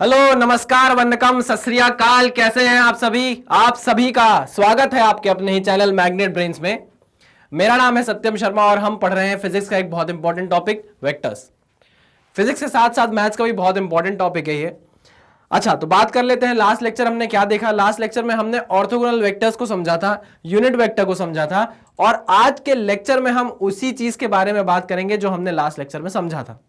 Hello, नमस्कार, वंदकम, सत श्री अकाल। कैसे हैं आप सभी का स्वागत है आपके अपने ही चैनल मैग्नेट ब्रेन्स में। मेरा नाम है सत्यम शर्मा और हम पढ़ रहे हैं फिजिक्स का एक बहुत इंपॉर्टेंट टॉपिक वेक्टर्स। फिजिक्स के साथ साथ मैथ्स का भी बहुत इंपॉर्टेंट टॉपिक है ये। अच्छा, तो बात कर लेते हैं लास्ट लेक्चर हमने क्या देखा। लास्ट लेक्चर में हमने ऑर्थोगोनल वेक्टर्स को समझा था, यूनिट वेक्टर को समझा था, और आज के लेक्चर में हम उसी चीज के बारे में बात करेंगे जो हमने लास्ट लेक्चर में समझा था।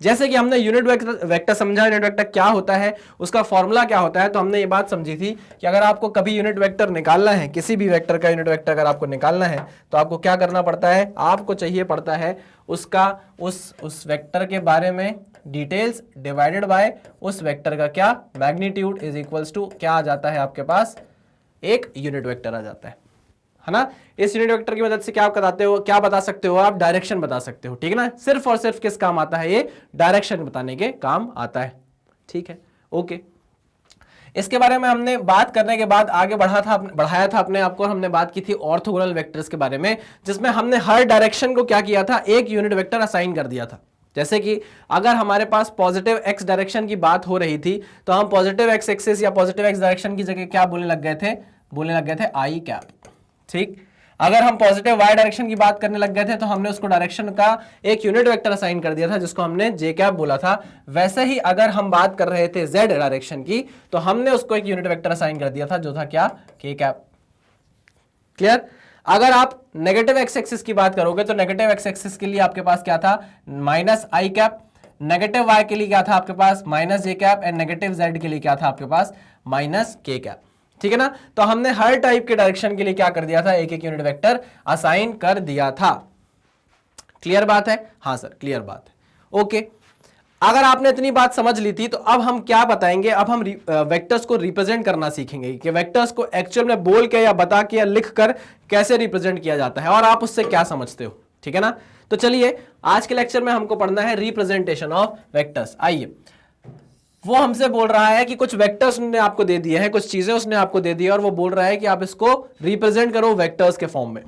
जैसे कि हमने यूनिट वेक्टर समझा, यूनिट वेक्टर क्या होता है, उसका फॉर्मूला क्या होता है। तो हमने ये बात समझी थी कि अगर आपको कभी यूनिट वेक्टर निकालना है, किसी भी वेक्टर का यूनिट वेक्टर अगर आपको निकालना है तो आपको क्या करना पड़ता है, आपको चाहिए पड़ता है उसका उस वेक्टर के बारे में डिटेल्स डिवाइडेड बाय उस वेक्टर का क्या मैग्नीट्यूड इज इक्वल्स टू क्या आ जाता है, आपके पास एक यूनिट वेक्टर आ जाता है ना। इस यूनिट वेक्टर की मदद से क्या बताते हो, क्या बता सकते हो आप, डायरेक्शन बता सकते हो। ठीक है ना, सिर्फ और सिर्फ किस काम आता है, ये डायरेक्शन बताने के काम आता है। ठीक है, ओके। इसके बारे में हमने बात करने के बाद आगे बढ़ाया था अपने आप को, और हमने बात की थी ऑर्थोगोनल वेक्टर्स के बारे में, जिसमें हमने हर डायरेक्शन को क्या किया था, एक यूनिट वेक्टर असाइन कर दिया था। जैसे कि अगर हमारे पास पॉजिटिव एक्स डायरेक्शन की बात हो रही थी तो हम पॉजिटिव एक्स एक्सिस या पॉजिटिव एक्स डायरेक्शन की जगह क्या बोलने लग गए थे आई कैप। ठीक, अगर हम पॉजिटिव वाई डायरेक्शन की बात करने लग गए थे तो हमने उसको डायरेक्शन का एक यूनिट वेक्टर असाइन कर दिया था जिसको हमने जे कैप बोला था। वैसे ही अगर हम बात कर रहे थे जेड डायरेक्शन की तो हमने उसको एक यूनिट वेक्टर असाइन कर दिया था जो था क्या, के कैप। क्लियर। अगर आप नेगेटिव एक्स एक्सिस की बात करोगे तो नेगेटिव एक्स एक्सिस के लिए आपके पास क्या था, minus I cap. Negative Y के लिए क्या था आपके पास, minus J cap. And negative Z के लिए क्या था आपके पास, माइनस के कैप। ठीक है ना, तो हमने हर टाइप के डायरेक्शन के लिए क्या कर दिया था, एक एक यूनिट वेक्टर असाइन कर दिया था। क्लियर बात है, हाँ सर क्लियर बात है, ओके। अगर आपने इतनी बात समझ ली थी तो अब हम क्या बताएंगे, अब हम वेक्टर्स को रिप्रेजेंट करना सीखेंगे कि वेक्टर्स को एक्चुअल में बोल के या बता के या लिख कर कैसे रिप्रेजेंट किया जाता है और आप उससे क्या समझते हो। ठीक है ना, तो चलिए आज के लेक्चर में हमको पढ़ना है रिप्रेजेंटेशन ऑफ वेक्टर्स। आइए, वो हमसे बोल रहा है कि कुछ वेक्टर्स उसने आपको दे दिए हैं, कुछ चीजें उसने आपको दे दी है और वो बोल रहा है कि आप इसको रिप्रेजेंट करो वेक्टर्स के फॉर्म में।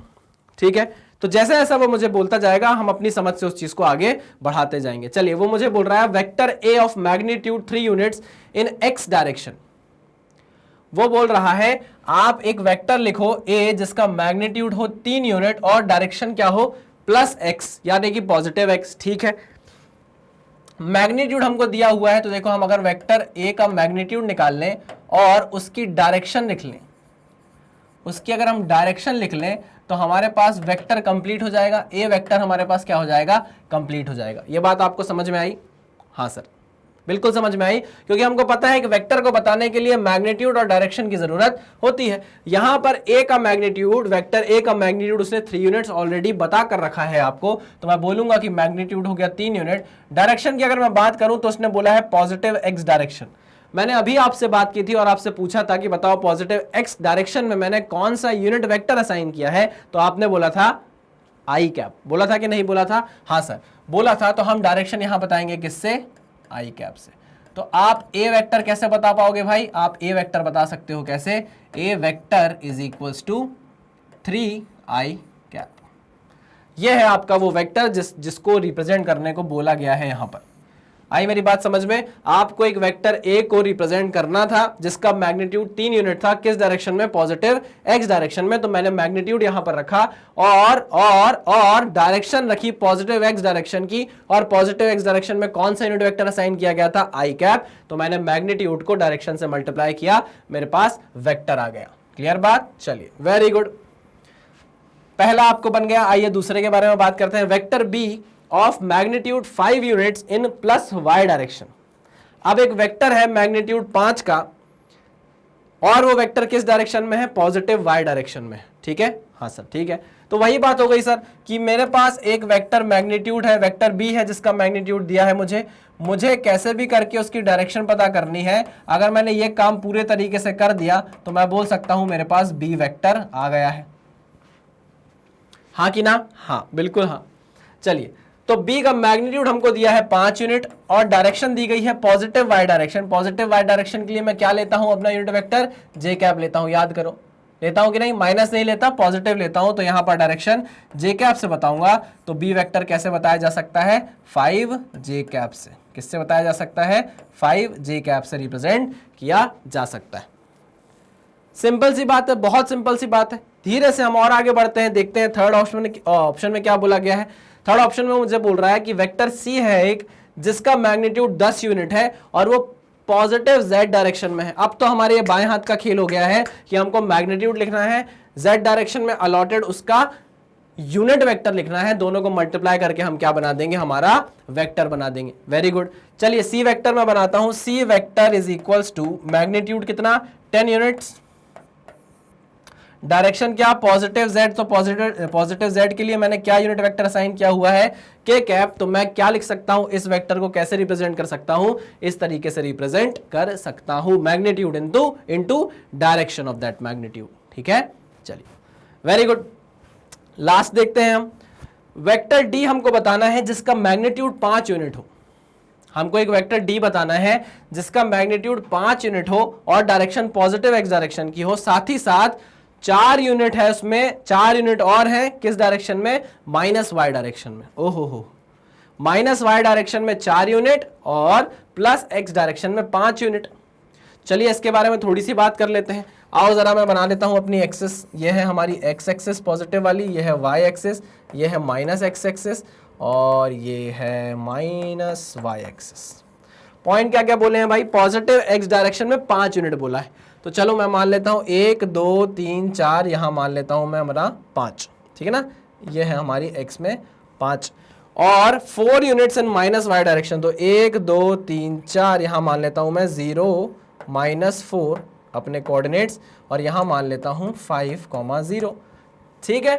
ठीक है, तो जैसे जैसा वो मुझे बोलता जाएगा हम अपनी समझ से उस चीज को आगे बढ़ाते जाएंगे। चलिए, वो मुझे बोल रहा है vector A of magnitude 3 units in x direction. वो बोल रहा है आप एक वेक्टर लिखो ए जिसका मैग्नीट्यूड हो 3 यूनिट और डायरेक्शन क्या हो, प्लस एक्स, यानी कि पॉजिटिव एक्स। ठीक है, मैग्नीट्यूड हमको दिया हुआ है तो देखो हम अगर वेक्टर ए का मैग्नीट्यूड निकाल लें और उसकी डायरेक्शन लिख लें, उसकी अगर हम डायरेक्शन लिख लें तो हमारे पास वेक्टर कंप्लीट हो जाएगा। ए वेक्टर हमारे पास क्या हो जाएगा, कंप्लीट हो जाएगा। ये बात आपको समझ में आई? हाँ सर, बिल्कुल समझ में आई, क्योंकि हमको पता है कि वेक्टर को बताने के लिए मैग्नीट्यूड और डायरेक्शन की जरूरत होती है। यहां पर ए का मैग्नीट्यूड, वेक्टर ए का मैग्नीट्यूड उसने 3 यूनिट्स ऑलरेडी बता कर रखा है आपको, तो मैं बोलूंगा कि मैग्नीट्यूड हो गया 3 यूनिट। डायरेक्शन की अगर मैं बात करूं तो उसने बोला है पॉजिटिव एक्स डायरेक्शन। मैंने अभी आपसे बात की थी और आपसे पूछा था कि बताओ पॉजिटिव एक्स डायरेक्शन में मैंने कौन सा यूनिट वेक्टर असाइन किया है, तो आपने बोला था आई कैप। बोला था कि नहीं बोला था? हाँ सर बोला था। तो हम डायरेक्शन यहां बताएंगे किससे, आई कैप से। तो आप ए वेक्टर कैसे बता पाओगे भाई, आप ए वेक्टर बता सकते हो कैसे, A vector is equals to 3 I cap. यह है आपका वो वेक्टर जिसको रिप्रेजेंट करने को बोला गया है यहां पर। आई मेरी बात समझ में? आपको एक वेक्टर ए को रिप्रेजेंट करना था जिसका मैग्नीट्यूड 3 यूनिट था, किस डायरेक्शन में, पॉजिटिव एक्स डायरेक्शन में। तो मैंने मैग्नीट्यूड यहां पर रखा और डायरेक्शन रखी पॉजिटिव एक्स डायरेक्शन की, और पॉजिटिव एक्स डायरेक्शन में कौन सा यूनिट वेक्टर असाइन किया गया था, आई कैप। तो मैंने मैग्नीट्यूड को डायरेक्शन से मल्टीप्लाई किया, मेरे पास वेक्टर आ गया। क्लियर बात? चलिए, वेरी गुड, पहला आपको बन गया। आइए दूसरे के बारे में बात करते हैं। Vector B of magnitude 5 units in plus Y direction. अब एक वेक्टर है मैग्नीट्यूड 5 का और वो वेक्टर किस डायरेक्शन में है, पॉजिटिव वाई डायरेक्शन में। ठीक है, हाँ सर ठीक है। तो वही बात हो गई सर कि मेरे पास एक वेक्टर मैग्नीट्यूड है, वेक्टर बी है जिसका मैग्नीट्यूड दिया है मुझे कैसे भी करके उसकी डायरेक्शन पता करनी है। अगर मैंने ये काम पूरे तरीके से कर दिया तो मैं बोल सकता हूं मेरे पास बी वेक्टर आ गया है। हाँ कि ना? हाँ बिल्कुल हाँ। चलिए, तो B का मैग्नीट्यूड हमको दिया है 5 यूनिट और डायरेक्शन दी गई है positive Y direction. Positive Y direction के लिए मैं क्या लेता हूं, अपना यूनिट वेक्टर जे कैप लेता हूं। याद करो, लेता हूं कि नहीं, माइनस नहीं लेता, पॉजिटिव लेता हूं। तो यहां पर डायरेक्शन जे कैप से बताऊंगा। तो B वेक्टर कैसे बताया जा सकता है, 5 जे कैप से। किससे बताया जा सकता है? 5j कैप से रिप्रेजेंट किया जा सकता है। सिंपल सी बात है, बहुत सिंपल सी बात है। धीरे से हम और आगे बढ़ते हैं, देखते हैं थर्ड ऑप्शन में क्या बोला गया है। थर्ड ऑप्शन में मुझे बोल रहा है कि वेक्टर सी है एक जिसका मैग्नीट्यूड 10 यूनिट है और वो पॉजिटिव z डायरेक्शन में है। अब तो हमारे ये बाएं हाथ का खेल हो गया है कि हमको मैग्नीट्यूड लिखना है, z डायरेक्शन में अलॉटेड उसका यूनिट वेक्टर लिखना है, दोनों को मल्टीप्लाई करके हम क्या बना देंगे? हमारा वेक्टर बना देंगे। Very good. चलिए सी वेक्टर मैं बनाता हूं। C vector is equals to magnitude कितना? 10 यूनिट्स, डायरेक्शन क्या? Positive z। तो पॉजिटिव z के लिए मैंने क्या यूनिट वेक्टर असाइन किया हुआ है? k cap. तो मैं क्या लिख सकता हूं? इस वेक्टर को कैसे रिप्रेजेंट कर सकता हूं? इस तरीके से रिप्रेजेंट कर सकता हूं, magnitude into direction of that magnitude. ठीक है, चलिए वेरी गुड। लास्ट देखते हैं हम। वेक्टर d हमको बताना है जिसका मैग्नीट्यूड 5 यूनिट हो। हमको एक वेक्टर d बताना है जिसका मैग्नीट्यूड 5 यूनिट हो और डायरेक्शन पॉजिटिव x डायरेक्शन की हो, साथ ही साथ 4 यूनिट है उसमें, 4 यूनिट और है किस डायरेक्शन में? माइनस y डायरेक्शन में। ओहो हो, माइनस y डायरेक्शन में 4 यूनिट और प्लस x डायरेक्शन में 5 यूनिट। चलिए इसके बारे में थोड़ी सी बात कर लेते हैं। आओ जरा मैं बना लेता हूं अपनी एक्सिस। ये है हमारी x एक्सिस पॉजिटिव वाली, ये है y एक्सिस, ये है माइनस x एक्सिस और ये है माइनस y एक्सिस। पॉइंट क्या क्या बोले हैं भाई? पॉजिटिव x डायरेक्शन में 5 यूनिट बोला है। तो चलो मैं मान लेता हूं 1 2 3 4, यहां मान लेता हूं मैं हमारा 5। ठीक है ना, ये है हमारी x में 5 और 4 units in minus y direction. तो 1 2 3 4, यहां मान लेता हूं मैं 0 -4 अपने कोऑर्डिनेट्स और यहां मान लेता हूं 5,0। ठीक है,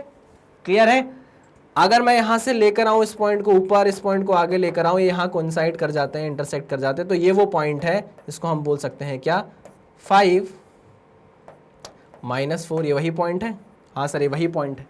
क्लियर है? अगर मैं यहां से लेकर आऊं इस पॉइंट को ऊपर, इस पॉइंट को आगे लेकर आऊं, ये यहां कोइंसाइड कर जाते हैं, इंटरसेक्ट कर जाते हैं, तो ये वो पॉइंट है, इसको हम बोल सकते हैं क्या? 5 -4। ये वही पॉइंट है? हाँ सर, ये वही पॉइंट है,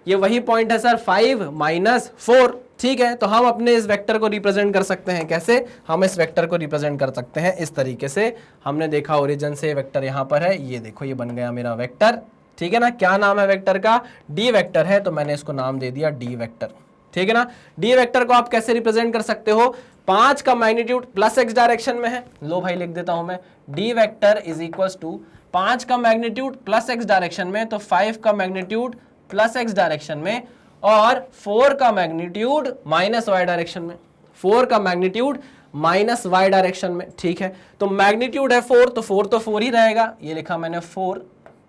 ये वही पॉइंट है सर, 5 -4। ठीक है, तो हम अपने इस वेक्टर को रिप्रेजेंट कर सकते हैं कैसे? हम इस वेक्टर को रिप्रेजेंट कर सकते हैं इस तरीके से। हमने देखा ओरिजिन से वेक्टर यहां पर है, ये देखो ये बन गया मेरा वेक्टर। ठीक है ना, क्या नाम है वेक्टर का? डी वेक्टर है, तो मैंने इसको नाम दे दिया डी वेक्टर। ठीक है ना, डी वेक्टर को आप कैसे रिप्रेजेंट कर सकते हो? 5 का मैग्नीट्यूड प्लस x डायरेक्शन में है, लो भाई लिख देता हूं मैं, D vector is equals to 5 का मैग्नीट्यूड प्लस x डायरेक्शन में, तो 5 का मैग्नीट्यूड प्लस x डायरेक्शन में और 4 का मैग्नीट्यूड माइनस y डायरेक्शन में, 4 का मैग्नीट्यूड माइनस y डायरेक्शन में। ठीक है, तो मैग्नीट्यूड है 4, तो 4 तो 4 ही रहेगा, ये लिखा मैंने 4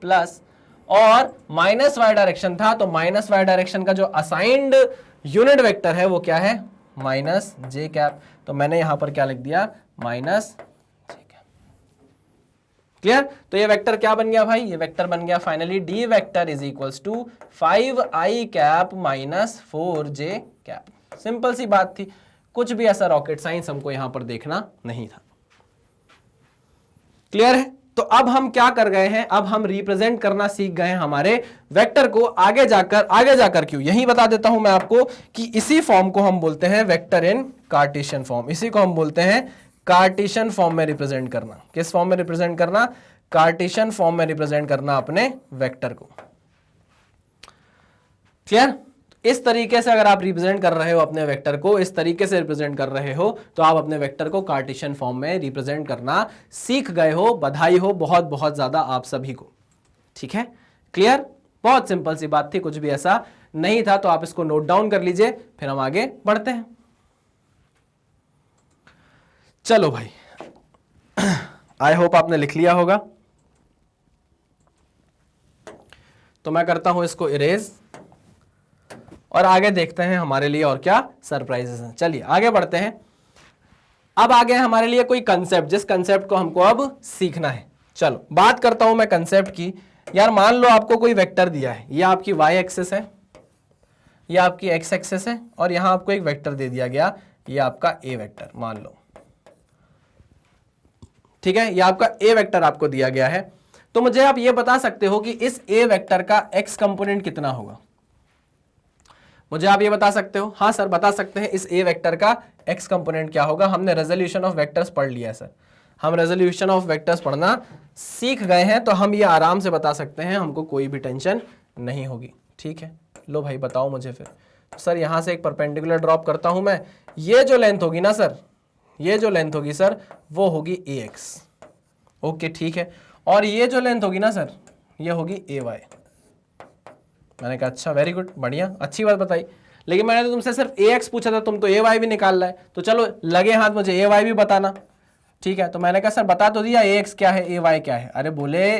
प्लस, और माइनस y डायरेक्शन था, तो माइनस y डायरेक्शन का जो असाइंड यूनिट वेक्टर है वो क्या है? Minus j cap. तो मैंने यहां पर क्या लिख दिया? Minus j cap. क्लियर? तो ये वेक्टर क्या बन गया भाई? ये वेक्टर बन गया finally D vector is equals to 5i cap minus 4j cap. Simple सी बात थी, कुछ भी ऐसा रॉकेट साइंस हमको यहां पर देखना नहीं था। क्लियर है? तो अब हम क्या कर गए हैं? अब हम रिप्रेजेंट करना सीख गए हैं हमारे वेक्टर को। आगे जाकर क्यों, यही बता देता हूं मैं आपको कि इसी फॉर्म को हम बोलते हैं वेक्टर इन कार्टेशियन फॉर्म। इसी को हम बोलते हैं कार्टेशियन फॉर्म में रिप्रेजेंट करना। किस फॉर्म में रिप्रेजेंट करना? कार्टेशियन फॉर्म में रिप्रेजेंट करना अपने वेक्टर को। क्लियर? इस तरीके से अगर आप रिप्रेजेंट कर रहे हो अपने वेक्टर को, इस तरीके से रिप्रेजेंट कर रहे हो, तो आप अपने वेक्टर को कार्टेशियन फॉर्म में रिप्रेजेंट करना सीख गए हो। बधाई हो बहुत बहुत ज्यादा आप सभी को। ठीक है, क्लियर? बहुत सिंपल सी बात थी, कुछ भी ऐसा नहीं था, तो आप इसको नोट डाउन कर लीजिए, फिर हम आगे बढ़ते हैं। चलो भाई, आई होप आपने लिख लिया होगा। तो मैं करता हूं इसको इरेज और आगे देखते हैं हमारे लिए और क्या सरप्राइजेस हैं। चलिए आगे बढ़ते हैं। अब आगे हमारे लिए कोई कंसेप्ट, जिस कंसेप्ट को हमको अब सीखना है। चलो बात करता हूं मैं कंसेप्ट की। यार मान लो आपको कोई वेक्टर दिया है, ये आपकी y एक्सिस है, ये आपकी x एक्सिस है, और यहां आपको एक वेक्टर दे दिया गया, ये आपका a वेक्टर मान लो। ठीक है, ये आपका a वेक्टर आपको दिया गया है। तो मुझे आप ये बता सकते हो कि इस a वेक्टर का x कंपोनेंट कितना होगा? मुझे आप ये बता सकते हो? हाँ सर बता सकते हैं, इस a वेक्टर का x कंपोनेंट क्या होगा? हमने रेजोल्यूशन ऑफ वेक्टर्स पढ़ लिया है सर, हम रेजोल्यूशन ऑफ वेक्टर्स पढ़ना सीख गए हैं, तो हम ये आराम से बता सकते हैं, हमको कोई भी टेंशन नहीं होगी। ठीक है, लो भाई बताओ मुझे फिर। सर यहाँ से एक परपेंडिकुलर ड्रॉप करता हूँ मैं, ये जो लेंथ होगी ना सर, ये जो लेंथ होगी सर वो होगी AX। ओके ठीक है, और ये जो लेंथ होगी ना सर ये होगी AY। मैंने कहा अच्छा वेरी गुड, बढ़िया, अच्छी बात बताई। लेकिन मैंने तो तुमसे सिर्फ AX पूछा था, तुम तो AY भी निकाल रहे, तो चलो लगे हाथ मुझे AY भी बताना। ठीक है, तो मैंने कहा सर बता तो दिया AX क्या है AY क्या है। अरे बोले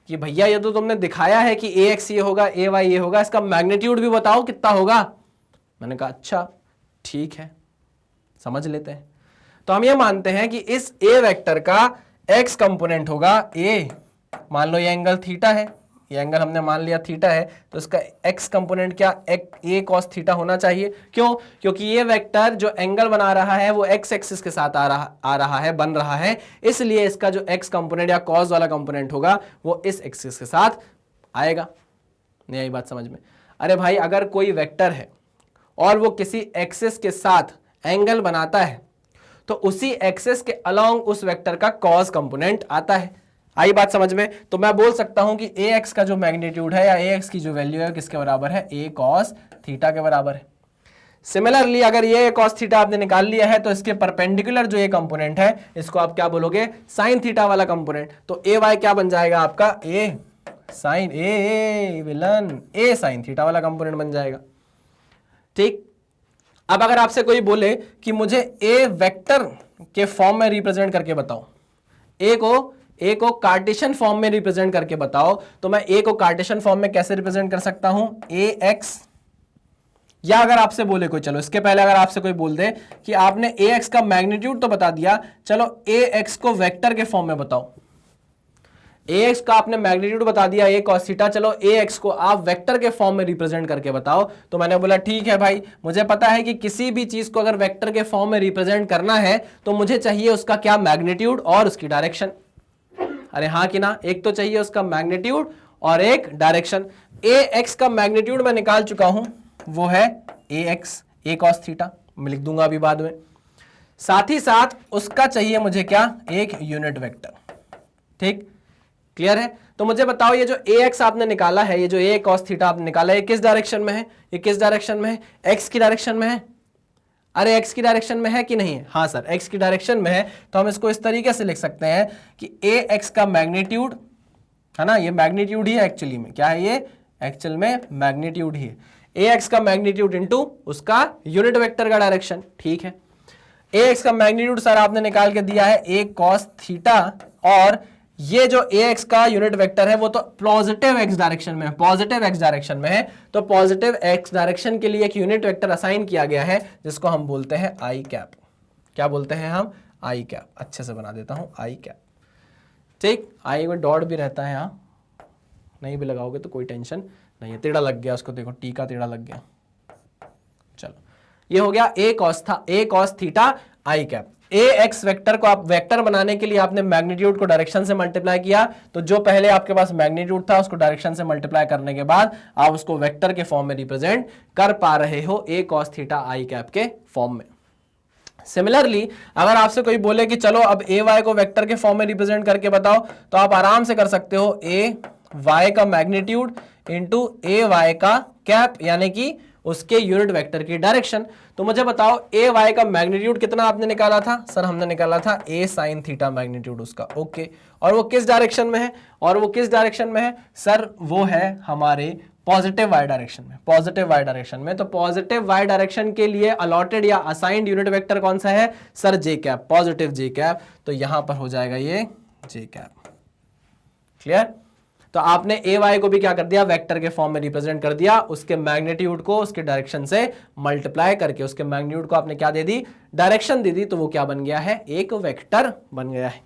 कि भैया ये तो तुमने दिखाया है कि AX ये होगा AY ये होगा, इसका मैग्नीट्यूड भी बताओ कितना होगा। मैंने कहा अच्छा ठीक है, समझ लेते हैं। तो हम ये मानते हैं कि इस A वेक्टर का X कंपोनेंट होगा A। मान लो ये एंगल थीटा है, ये एंगल हमने मान लिया थीटा है, तो इसका x कंपोनेंट क्या A cos थीटा होना चाहिए। क्यों? क्योंकि ये वेक्टर जो एंगल बना रहा है वो x एक्सिस के साथ आ रहा है, बन रहा है, इसलिए इसका जो x कंपोनेंट या cos वाला कंपोनेंट होगा वो इस एक्सिस के साथ आएगा। नहीं आई बात समझ में? अरे भाई अगर कोई वेक्टर है और वो किसी एक्सिस के साथ एंगल बनाता है तो उसी एक्सिस के अलोंग उस वेक्टर का cos कंपोनेंट आता है। आई बात समझ में? तो मैं बोल सकता हूं कि AX का जो मैग्नीट्यूड है या AX की जो वैल्यू है किसके बराबर है, A cos थीटा के बराबर है। सिमिलरली अगर ये A cos थीटा आपने निकाल लिया है तो इसके परपेंडिकुलर जो ये कंपोनेंट है इसको आप क्या बोलोगे, साइन थीटा वाला कंपोनेंट। तो AY क्या बन जाएगा आपका, A sine A sine theta वाला कंपोनेंट बन जाएगा। ठीक, अब अगर आपसे कोई बोले कि मुझे A वेक्टर के फॉर्म में रिप्रेजेंट करके बताओ, A को कार्टेशियन फॉर्म में रिप्रेजेंट करके बताओ, तो मैं A को कार्टेशियन फॉर्म में कैसे रिप्रेजेंट कर सकता हूं, AX। या अगर आपसे बोले कोई, चलो इसके पहले अगर आपसे कोई बोल दे कि आपने AX का मैग्नीट्यूड तो बता दिया, चलो AX को वेक्टर के फॉर्म में बताओ। AX का आपने मैग्नीट्यूड बता दिया A cos थीटा, चलो AX को आप वेक्टर के फॉर्म में रिप्रेजेंट करके बताओ। तो मैंने बोला ठीक है भाई, मुझे पता है कि किसी भी चीज को अगर वेक्टर के फॉर्म में रिप्रेजेंट करना है तो मुझे चाहिए उसका क्या, मैग्नीट्यूड और उसकी डायरेक्शन। अरे हाँ कि ना, एक तो चाहिए उसका मैग्नीट्यूड और एक डायरेक्शन। AX का मैग्नीट्यूड मैं निकाल चुका हूं, वो है AX A cos थीटा, मैं लिख दूंगा अभी बाद में। साथ ही साथ उसका चाहिए मुझे क्या, एक यूनिट वेक्टर। ठीक, क्लियर है? तो मुझे बताओ ये जो AX आपने निकाला है, ये जो A cos थीटा आपने निकाला है, ये किस डायरेक्शन में है, ये किस डायरेक्शन में है, X की डायरेक्शन में है। अरे X की डायरेक्शन में है कि नहीं है? हाँ सर X की डायरेक्शन में है। तो हम इसको इस तरीके से लिख सकते हैं कि AX का मैग्नीट्यूड है ना, ये मैग्नीट्यूड ही है एक्चुअली में, क्या है ये, एक्चुअल में मैग्नीट्यूड ही है। AX का मैग्नीट्यूड इनटू उसका यूनिट वेक्टर का डायरेक्शन। ठीक है, AX का मैग्नीट्यूड सर आपने निकाल के दिया है A cos थीटा, और ये जो AX का यूनिट वेक्टर है वो तो पॉजिटिव x डायरेक्शन में है, पॉजिटिव x डायरेक्शन में है। तो पॉजिटिव x डायरेक्शन के लिए एक यूनिट वेक्टर असाइन किया गया है जिसको हम बोलते हैं आई कैप। क्या बोलते हैं हम, आई कैप। अच्छे से बना देता हूं, आई कैप। ठीक, आई में डॉट भी रहता है, यहाँ नहीं भी लगाओगे तो कोई टेंशन नहीं है। टेढ़ा लग गया उसको, देखो टी का टेढ़ा लग गया। चलो ये हो गया A cos theta I cap. AX vector को आप वेक्टर बनाने के लिए आपने मैग्नीट्यूड को डायरेक्शन से मल्टीप्लाई किया, तो जो पहले आपके पास मैग्नीट्यूड था उसको डायरेक्शन से मल्टीप्लाई करने के बाद आप उसको वेक्टर के फॉर्म में रिप्रेजेंट कर पा रहे हो A cos theta I cap के फॉर्म में। सिमिलरली अगर आपसे कोई बोले कि चलो अब AY को वेक्टर के फॉर्म में रिप्रेजेंट करके बताओ, तो आप आराम से कर सकते हो AY का मैग्नीट्यूड इंटू AY का कैप, यानी कि उसके यूनिट वेक्टर की डायरेक्शन। तो मुझे बताओ AY का मैग्नीट्यूड कितना आपने निकाला था, सर हमने निकाला था A sin थीटा मैग्नीट्यूड उसका। ओके, और वो किस डायरेक्शन में है, और वो किस डायरेक्शन में है सर, वो है हमारे पॉजिटिव y डायरेक्शन में, पॉजिटिव y डायरेक्शन में। तो पॉजिटिव y डायरेक्शन के लिए अलॉटेड या असाइंड यूनिट वेक्टर कौन सा है sir, j cap, positive j cap. तो यहां पर हो जाएगा ये j कैप। क्लियर? तो आपने AY को भी क्या कर दिया, वेक्टर के फॉर्म में रिप्रेजेंट कर दिया, उसके मैग्नीट्यूड को उसके डायरेक्शन से मल्टीप्लाई करके उसके मैग्नीट्यूड को आपने क्या दे दी, डायरेक्शन दे दी, तो वो क्या बन गया है, एक वेक्टर बन गया है।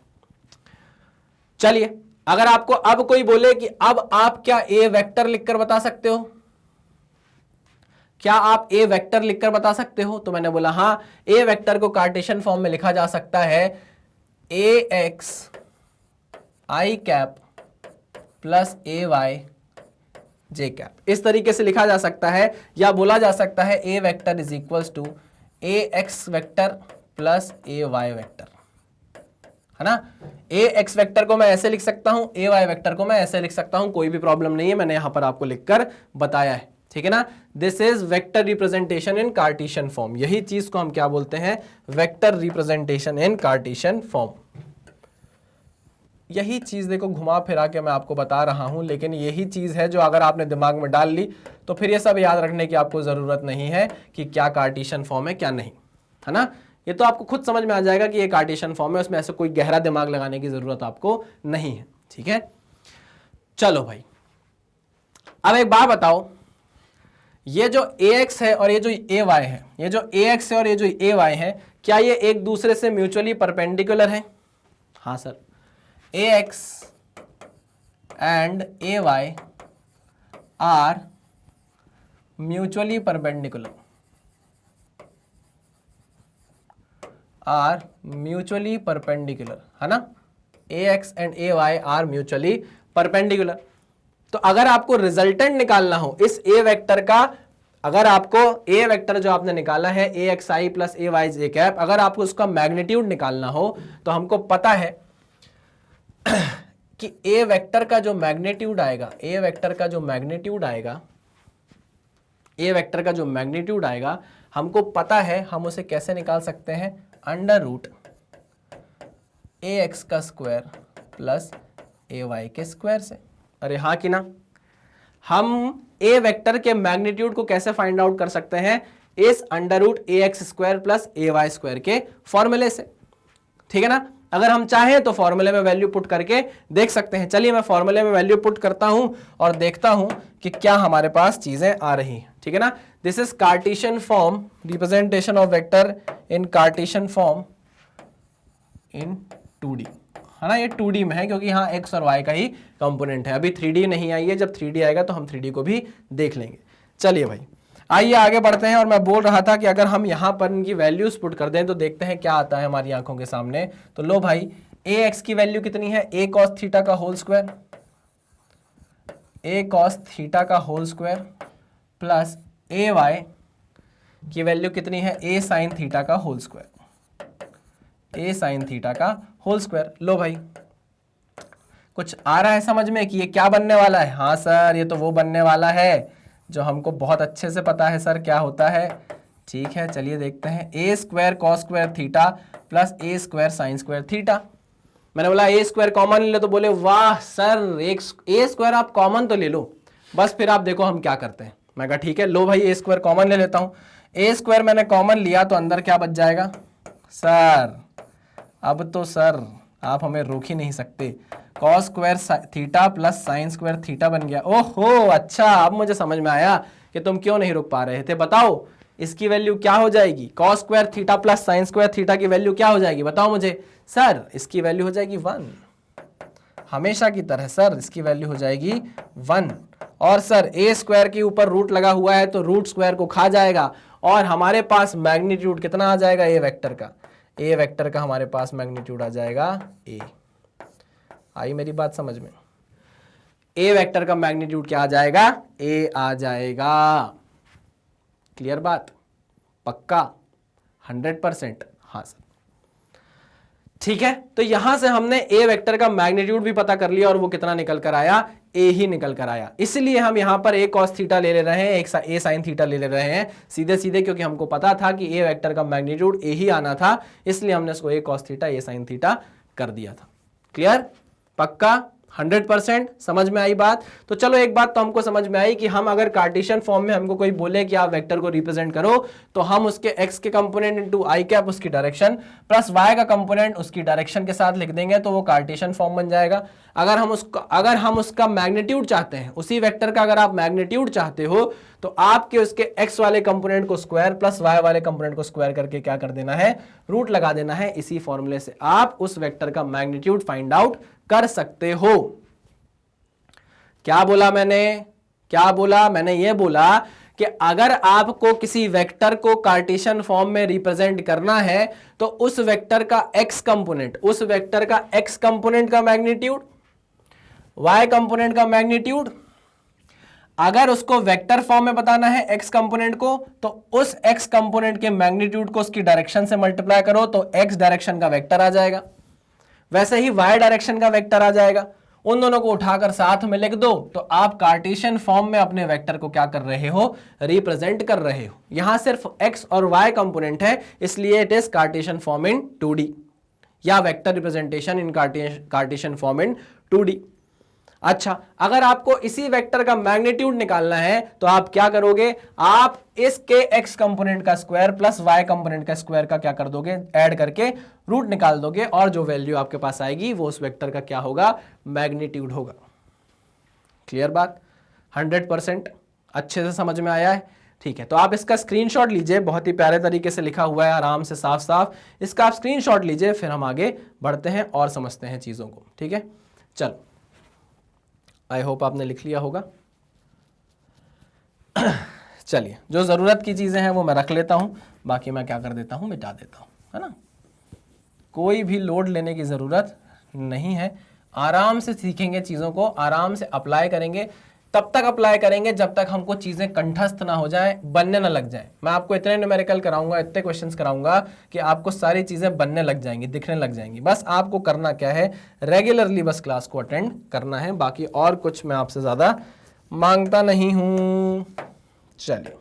चलिए अगर आपको अब कोई बोले कि अब आप क्या A वेक्टर लिखकर बता सकते हो, क्या आप A वेक्टर लिखकर बता सकते हो, तो मैंने बोला हाँ, A वेक्टर को कार्टेशियन फॉर्म में लिखा जा सकता है AX I cap plus AY j cap, इस तरीके से लिखा जा सकता है। या बोला जा सकता है A vector is equals to AX vector plus AY vector, है ना। AX वेक्टर को मैं ऐसे लिख सकता हूं, AY वेक्टर को मैं ऐसे लिख सकता हूं, कोई भी प्रॉब्लम नहीं है, मैंने यहां पर आपको लिखकर बताया है। ठीक है ना। This is vector representation in Cartesian form. यही चीज को हम क्या बोलते हैं, vector representation in Cartesian form. यही चीज देखो घुमा फिरा के मैं आपको बता रहा हूं, लेकिन यही चीज है जो अगर आपने दिमाग में डाल ली तो फिर ये सब याद रखने की आपको जरूरत नहीं है कि क्या कार्टेशियन फॉर्म है क्या नहीं, है ना। ये तो आपको खुद समझ में आ जाएगा कि ये कार्टेशियन फॉर्म है, उसमें ऐसे कोई गहरा दिमाग लगाने की जरूरत आपको नहीं है, ठीक है। चलो भाई, अब एक बात बताओ, ये जो ax है और ये जो ay है, ये जो ax है और ये जो ay है, क्या ये एक दूसरे से म्यूचुअली परपेंडिकुलर है? हाँ sir, ax and ay are mutually perpendicular, are mutually perpendicular, है ना। ax and ay are mutually perpendicular। तो अगर आपको रिजल्टेंट निकालना हो इस a वेक्टर का, अगर आपको a वेक्टर जो आपने निकाला है axi प्लस ay कैप, अगर आपको उसका मैग्नीट्यूड निकालना हो तो हमको पता है कि a वेक्टर का जो मैग्नीट्यूड आएगा, a वेक्टर का जो मैग्नीट्यूड आएगा, a वेक्टर का जो मैग्नीट्यूड आएगा, हमको पता है हम उसे कैसे निकाल सकते हैं, अंडर रूट ax का स्क्वायर प्लस ay के स्क्वायर से। अरे हाँ कि ना, हम a वेक्टर के मैग्नीट्यूड को कैसे फाइंड आउट कर सकते हैं, इस under root ax square plus ay square के फॉर्मूले से, ठीक है ना। अगर हम चाहें तो फॉर्मूले में वैल्यू पुट करके देख सकते हैं। चलिए मैं फॉर्मूले में वैल्यू पुट करता हूं और देखता हूं कि क्या हमारे पास चीजें आ रही हैं, ठीक है ना। This is Cartesian form, representation of vector in Cartesian form in 2D, है ना। ये 2D में है क्योंकि यहाँ x और y का ही कंपोनेंट है, अभी 3D नहीं आई है। जब 3D आएगा तो हम 3D को भी देख लेंगे। चलिए भाई, आइए आगे बढ़ते हैं। और मैं बोल रहा था कि अगर हम यहाँ पर इनकी वैल्यूज पुट कर दें तो देखते हैं क्या आता है हमारी आंखों के सामने। तो लो भाई, ax की वैल्यू कितनी है, a cos थीटा का whole square, a cos theta का होल स्क्वायर प्लस ay की वैल्यू कितनी है, a sin थीटा का whole square, a sin theta का होल स्क्वायर। लो भाई, कुछ आ रहा है समझ में कि ये क्या बनने वाला है? हाँ सर, ये तो वो बनने वाला है जो हमको बहुत अच्छे से पता है सर क्या होता है। ठीक है, चलिए देखते हैं। a square cos square theta plus a square sine square theta. मैंने बोला a स्क्वायर कॉमन ले लो, तो बोले वाह सर, एक a स्क्वायर आप कॉमन तो ले लो, बस फिर आप देखो हम क्या करते हैं। मैं कहा ठीक है, लो भाई a स्क्वायर कॉमन ले लेता हूँ। a स्क्वायर मैंने कॉमन लिया तो अंदर क्या बच जाएगा सर, अब तो सर आप हमें रोक ही नहीं सकते, cos square theta plus sine square theta बन गया। ओहो अच्छा, अब मुझे समझ में आया कि तुम क्यों नहीं रुक पा रहे थे। बताओ इसकी वैल्यू क्या हो जाएगी, cos square theta plus sine square theta की वैल्यू क्या हो जाएगी, बताओ मुझे। सर इसकी वैल्यू हो जाएगी 1, हमेशा की तरह सर इसकी वैल्यू हो जाएगी 1। और सर a स्क्वायर के ऊपर रूट लगा हुआ है तो रूट स्क्वायर को खा जाएगा और हमारे पास मैग्नीट्यूड कितना आ जाएगा a वेक्टर का, a वेक्टर का हमारे पास मैग्नीट्यूड आ जाएगा a। आई मेरी बात समझ में? a वेक्टर का मैग्नीट्यूड क्या आ जाएगा, a आ जाएगा। क्लियर बात, पक्का 100%? हाँ सर, ठीक है। तो यहां से हमने a वेक्टर का मैग्नीट्यूड भी पता कर लिया और वो कितना निकल कर आया, a ही निकल कर आया। इसलिए हम यहां पर a cos थीटा ले ले रहे हैं, एक a sin थीटा ले ले रहे हैं सीधे सीधे, क्योंकि हमको पता था कि a वेक्टर का मैग्नीट्यूड a ही आना था, इसलिए हमने इसको a cos theta a sin theta कर दिया था। क्लियर, पक्का 100%? समझ में आई बात? तो चलो एक बात तो हमको समझ में आई कि हम अगर कार्टेशियन फॉर्म में हमको कोई बोले कि आप वेक्टर को रिप्रेजेंट करो तो हम उसके x के कंपोनेंट इनटू i कैप उसकी डायरेक्शन प्लस y का कंपोनेंट उसकी डायरेक्शन के साथ लिख देंगे तो वो कार्टेशियन फॉर्म बन जाएगा। अगर हम उसका मैग्नीट्यूड चाहते हैं, उसी वेक्टर का अगर आप मैग्नीट्यूड चाहते हो तो आपके उसके x वाले कंपोनेंट को स्क्वायर प्लस y वाले कंपोनेंट को स्क्वायर करके क्या कर देना है, रूट लगा देना है। इसी फॉर्मूले से आप उस वेक्टर का मैग्नीट्यूड फाइंड आउट कर सकते हो। क्या बोला मैंने, क्या बोला मैंने? ये बोला कि अगर आपको किसी वेक्टर को कार्टेशियन फॉर्म में रिप्रेजेंट करना है तो उस वेक्टर का x कंपोनेंट, उस वेक्टर का x कंपोनेंट का मैग्नीट्यूड, y कंपोनेंट का मैग्नीट्यूड, अगर उसको वेक्टर फॉर्म में बताना है x कंपोनेंट को तो उस x कंपोनेंट के मैग्नीट्यूड को उसकी डायरेक्शन से मल्टीप्लाई करो तो x डायरेक्शन का वेक्टर आ जाएगा, वैसे ही y डायरेक्शन का वेक्टर आ जाएगा। उन दोनों को उठाकर साथ में लिख दो तो आप कार्टेशियन फॉर्म में अपने वेक्टर को क्या कर रहे हो, रिप्रेजेंट कर रहे हो। यहां सिर्फ x और y कंपोनेंट है, इसलिए it is Cartesian form in 2D या vector representation in Cartesian form in 2D। अच्छा, अगर आपको इसी वेक्टर का मैग्नीट्यूड निकालना है तो आप क्या करोगे, आप इस के x कंपोनेंट का स्क्वायर प्लस y कंपोनेंट का स्क्वायर का क्या कर दोगे, ऐड करके रूट निकाल दोगे और जो वैल्यू आपके पास आएगी वो उस वेक्टर का क्या होगा, मैग्नीट्यूड होगा। क्लियर बात, 100% अच्छे से समझ में आया है। ठीक है, तो आप इसका स्क्रीनशॉट लीजिए, बहुत ही प्यारे तरीके से लिखा हुआ है, आराम से साफ साफ इसका आप स्क्रीनशॉट लीजिए, फिर हम आगे बढ़ते हैं और समझते हैं चीज़ों को। ठीक है, चलो, आई होप आपने लिख लिया होगा। चलिए, जो ज़रूरत की चीज़ें हैं वो मैं रख लेता हूँ, बाकी मैं क्या कर देता हूँ, मिटा देता हूँ, है ना। कोई भी लोड लेने की ज़रूरत नहीं है, आराम से सीखेंगे चीज़ों को, आराम से अप्लाई करेंगे। तब तक अप्लाई करेंगे जब तक हमको चीज़ें कंठस्थ ना हो जाए, बनने ना लग जाए। मैं आपको इतने न्यूमेरिकल कराऊंगा, इतने क्वेश्चंस कराऊंगा कि आपको सारी चीज़ें बनने लग जाएंगी, दिखने लग जाएंगी। बस आपको करना क्या है, रेगुलरली बस क्लास को अटेंड करना है, बाकी और कुछ मैं आपसे ज़्यादा मांगता नहीं हूँ। चलिए,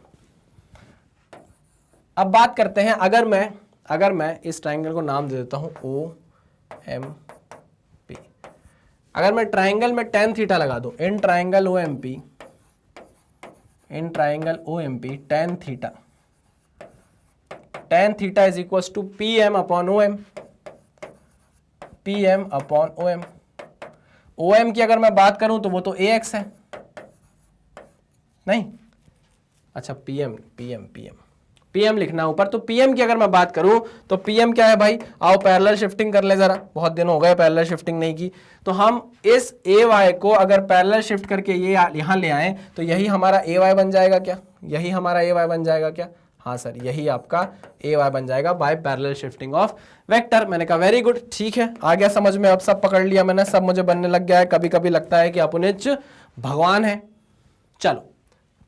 अब बात करते हैं, अगर मैं इस ट्राइंगल को नाम दे देता हूँ OMP, अगर मैं ट्राइंगल में tan थीटा लगा दूं, in triangle OMP tan theta is equal to PM upon OM। OM की अगर मैं बात करूं तो वो तो AX है, नहीं, अच्छा PM लिखना ऊपर, तो PM की अगर मैं बात करूं तो PM क्या है भाई, आओ पैरेलल शिफ्टिंग कर ले जरा, बहुत दिन हो गए पैरेलल शिफ्टिंग नहीं की। तो हम इस AY को अगर पैरेलल शिफ्ट करके ये यहां ले आए तो यही हमारा AY बन जाएगा क्या, यही हमारा AY बन जाएगा क्या, हाँ सर, यही आपका AY बन जाएगा by parallel shifting of vector. मैंने कहा वेरी गुड, ठीक है, आ गया समझ में, अब सब पकड़ लिया मैंने, सब मुझे बनने लग गया है। कभी कभी लगता है कि अपुनिच भगवान है। चलो,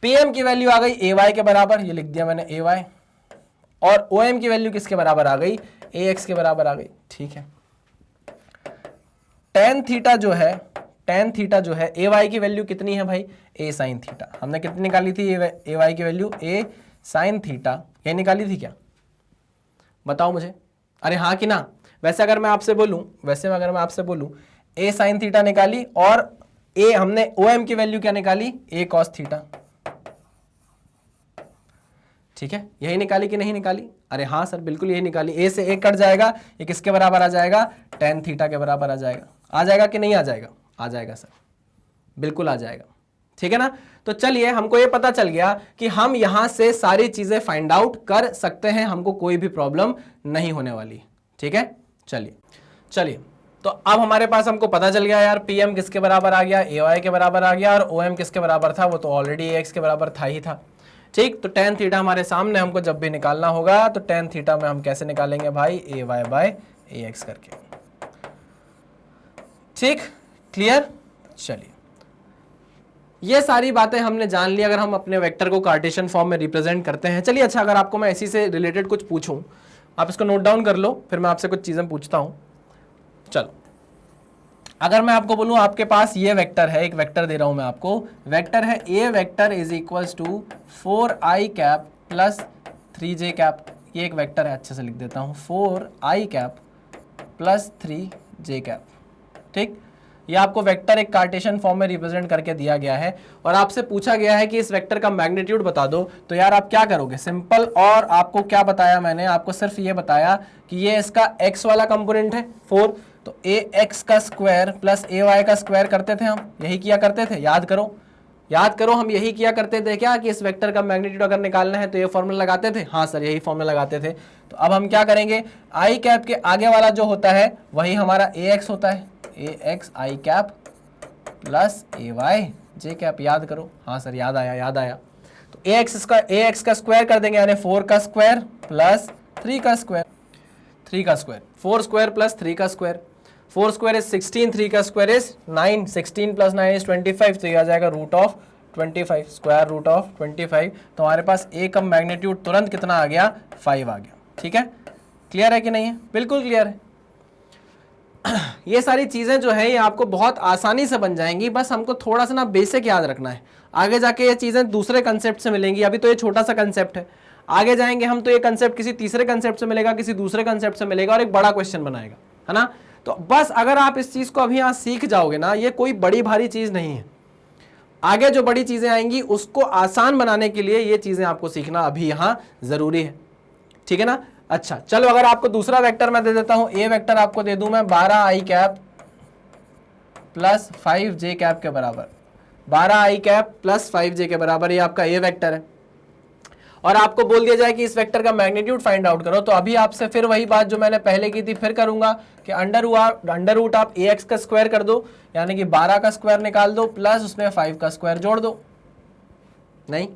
PM की वैल्यू आ गई AY के बराबर, ये लिख दिया मैंने AY, और OM की वैल्यू किसके बराबर आ गई, AX के बराबर आ गई। ठीक है, tan थीटा जो है AY की वैल्यू कितनी है भाई, A साइन थीटा। हमने कितनी निकाली थी AY की वैल्यू, A साइन थीटा, ये निकाली थी क्या, बताओ मुझे। अरे हाँ कि ना, वैसे अगर मैं आपसे बोलूं A साइन थीटा निकाली, और A हमने OM की वैल्यू क्या निकाली, A कॉस थीटा। ठीक है, यही निकाली कि नहीं निकाली, अरे हाँ सर बिल्कुल यही निकाली। A से A कट जाएगा, ये किसके बराबर आ जाएगा, tan थीटा के बराबर आ जाएगा कि नहीं आ जाएगा, आ जाएगा सर, बिल्कुल आ जाएगा। ठीक है ना, तो चलिए, हमको ये पता चल गया कि हम यहां से सारी चीजें फाइंड आउट कर सकते हैं, हमको कोई भी प्रॉब्लम नहीं होने वाली। ठीक है, चलिए, तो अब हमारे पास हमको पता चल गया यार, PM किसके बराबर आ गया, AY के बराबर आ गया, और OM किसके बराबर था, वो तो ऑलरेडी AX के बराबर था ही था। ठीक, तो tan थीटा हमारे सामने, हमको जब भी निकालना होगा तो tan थीटा में हम कैसे निकालेंगे भाई, AY बाय AX करके। ठीक, क्लियर। चलिए, ये सारी बातें हमने जान ली, अगर हम अपने वेक्टर को कार्टेशियन फॉर्म में रिप्रेजेंट करते हैं। चलिए, अच्छा, अगर आपको मैं इसी से रिलेटेड कुछ पूछूं, आप इसको नोट डाउन कर लो, फिर मैं आपसे कुछ चीजें पूछता हूं। चलो, अगर मैं आपको बोलूं आपके पास ये वेक्टर है, एक वेक्टर दे रहा हूं मैं आपको, वेक्टर है A vector is equals to 4i cap plus 3j cap, ये एक वेक्टर है, अच्छे से लिख देता हूं, 4i cap plus 3j cap. ठीक, ये आपको वेक्टर एक कार्टेशियन फॉर्म में रिप्रेजेंट करके दिया गया है, और आपसे पूछा गया है कि इस वेक्टर का मैग्नीट्यूड बता दो, तो यार आप क्या करोगे, सिंपल। और आपको क्या बताया मैंने, आपको सिर्फ ये बताया कि ये इसका x वाला कंपोनेंट है 4, तो AX का स्क्वायर प्लस AY का स्क्वायर करते थे हम, यही किया करते थे, याद करो, हम यही किया करते थे क्या, कि इस वेक्टर का मैग्नीट्यूड अगर निकालना है तो ये फॉर्मूला लगाते थे, हाँ सर यही फॉर्मूला लगाते थे। तो अब हम क्या करेंगे, आई कैप के आगे वाला जो होता है वही हमारा AX होता है, AX I cap plus AY J cap, याद करो, हाँ सर याद आया। तो AX का स्क्वायर कर देंगे, यानी 4 का स्क्वायर प्लस 3 का स्क्वायर, 4 स्क्वायर प्लस 3 का स्क्वायर, 4 स्क्वायर इज 16, 3 का स्क्वायर इज 9, 16 प्लस 9 इज 25, तो ये आ जाएगा root of 25, square root of 25। तो हमारे पास A का मैग्नीट्यूड तुरंत कितना आ गया, 5 आ गया। ठीक है, क्लियर है कि नहीं है, बिल्कुल क्लियर है। ये सारी चीजें जो है ये आपको बहुत आसानी से बन जाएंगी, बस हमको थोड़ा सा ना बेसिक याद रखना है। आगे जाके ये चीजें दूसरे कंसेप्ट से मिलेंगी, अभी तो ये छोटा सा कंसेप्ट है, आगे जाएंगे हम तो ये कंसेप्ट किसी तीसरे कंसेप्ट से मिलेगा, किसी दूसरे कंसेप्ट से मिलेगा और एक बड़ा क्वेश्चन बनाएगा, है ना। तो बस अगर आप इस चीज को अभी यहाँ सीख जाओगे ना, ये कोई बड़ी भारी चीज नहीं है, आगे जो बड़ी चीजें आएंगी उसको आसान बनाने के लिए ये चीजें आपको सीखना अभी यहाँ जरूरी है, ठीक है ना। अच्छा चलो, अगर आपको दूसरा वेक्टर मैं दे देता हूं, ए वेक्टर आपको दे दूं मैं 12i cap plus 5j cap के बराबर, 12i कैप प्लस 5j के बराबर, ये आपका ए वेक्टर है। और आपको बोल दिया जाए कि इस वेक्टर का मैग्नीट्यूड फाइंड आउट करो, तो अभी आपसे फिर वही बात जो मैंने पहले की थी फिर करूंगा कि अंडर रूट आप ax का स्क्वायर कर दो, यानी कि 12 का स्क्वायर निकाल दो प्लस उसमें 5 का स्क्वायर जोड़ दो। नहीं,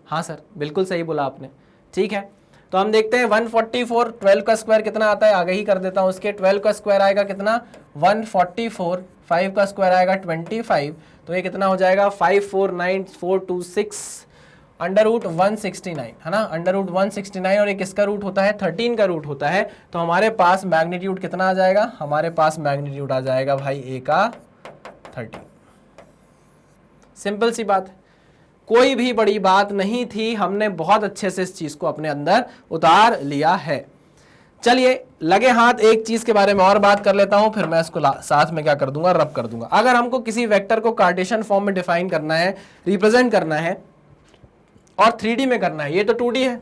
हाँ सर बिल्कुल सही बोला आपने, ठीक है। तो हम देखते हैं 144, 12 का स्क्वायर कितना आता है, आगे ही कर देता हूं उसके। 12 का स्क्वायर आएगा कितना 144, 5 का स्क्वायर आएगा 25, तो ये कितना हो जाएगा 549426 अंडर रूट 169, है ना, अंडर रूट 169। और ये किसका रूट होता है, 13 का रूट होता है। तो हमारे पास मैग्नीट्यूड कितना आ जाएगा, हमारे पास मैग्नीट्यूड आ जाएगा भाई ए का 13। सिंपल सी बात है, कोई भी बड़ी बात नहीं थी, हमने बहुत अच्छे से इस चीज को अपने अंदर उतार लिया है। चलिए लगे हाथ एक चीज के बारे में और बात कर लेता हूं, फिर मैं इसको साथ में क्या कर दूंगा, रब कर दूंगा। अगर हमको किसी वेक्टर को कार्टेशियन फॉर्म में डिफाइन करना है, रिप्रेजेंट करना है और 3D में करना है, ये तो 2D है,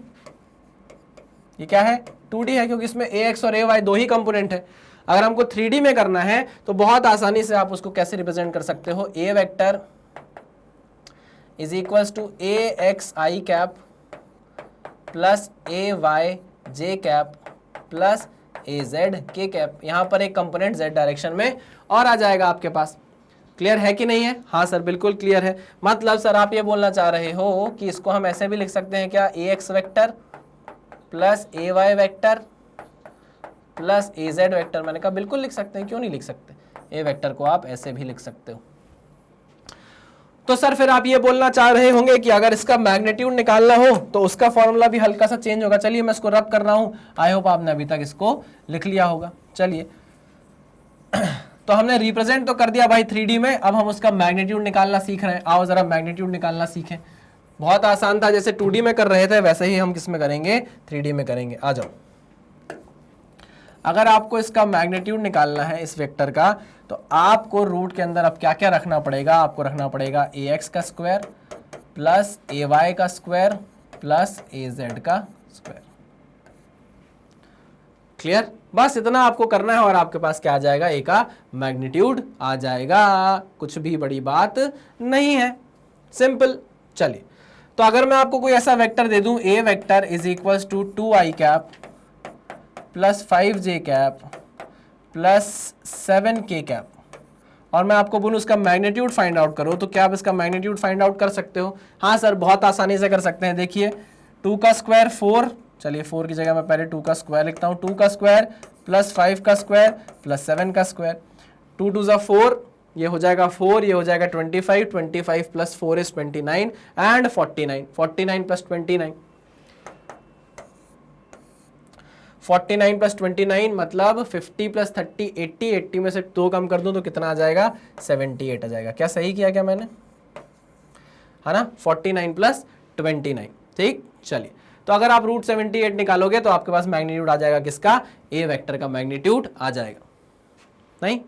ये क्या है 2D है, क्योंकि इसमें ax और ay दो ही कंपोनेंट है। अगर हमको 3D में करना है तो बहुत आसानी से आप उसको कैसे रिप्रेजेंट कर सकते हो, a vector is equals to ax i cap plus ay j cap plus az k cap, यहां पर एक कंपोनेंट z डायरेक्शन में और आ जाएगा आपके पास। क्लियर है कि नहीं है, हाँ सर बिल्कुल क्लियर है। मतलब सर आप ये बोलना चाह रहे हो कि इसको हम ऐसे भी लिख सकते हैं क्या, ax vector plus ay vector plus az vector. मैंने कहा बिल्कुल लिख सकते हैं, क्यों नहीं लिख सकते, a वेक्टर को आप ऐसे भी लिख सकते हो। तो सर फिर आप ये बोलना चाह रहे होंगे कि अगर इसका मैग्नीट्यूड निकालना हो तो उसका फॉर्मूला भी हल्का सा चेंज होगा। चलिए मैं इसको रब कर रहा हूं, आई होप आपने अभी तक इसको लिख लिया होगा। चलिए तो हमने रिप्रेजेंट तो कर दिया भाई 3D में, अब हम उसका मैग्नीट्यूड निकालना सीख रहे हैं। आओ जरा मैग्नीट्यूड निकालना सीखें। बहुत आसान था, जैसे 2D में कर रहे थे वैसे ही हम किस में करेंगे, 3D में करेंगे। आ जाओ, अगर आपको इसका मैग्नीट्यूड निकालना है इस वेक्टर का, तो आपको रूट के अंदर अब क्या क्या रखना पड़ेगा, आपको रखना पड़ेगा ax का स्क्वायर प्लस ay का स्क्वायर प्लस az का स्क्वायर। क्लियर, बस इतना आपको करना है और आपके पास क्या आ जाएगा, a का मैग्नीट्यूड आ जाएगा। कुछ भी बड़ी बात नहीं है, सिंपल। चलिए तो अगर मैं आपको कोई ऐसा वेक्टर दे दूं, a vector is equals to 2i cap plus 5j cap plus 7k cap, और मैं आपको बोलूं उसका मैग्नीट्यूड फाइंड आउट करो, तो क्या आप इसका मैग्नीट्यूड फाइंड आउट कर सकते हो? हाँ सर बहुत आसानी से कर सकते हैं। देखिए 2 का स्क्वायर 4, चलिए 4 की जगह मैं पहले 2 का स्क्वायर लिखता हूँ, 2 का स्क्वायर प्लस 5 का स्क्वायर प्लस 7 का स्क्वायर, 2 2 ज़ा 4, ये हो जाएगा 4, ये हो जाएगा 25, 25 plus 4 is 29 and 49, 49 plus 29, 49 plus 29 मतलब 50 प्लस 30 80, 80 में से 2 कम कर दूं तो कितना आ जाएगा, 78 आ जाएगा। क्या सही किया क्या मैंने, है ना, 49 प्लस 29। ठीक, चलिए तो अगर आप रूट 78 निकालोगे तो आपके पास मैग्नीट्यूड आ जाएगा किसका, ए वेक्टर का मैग्नीट्यूड आ जाएगा। नहीं,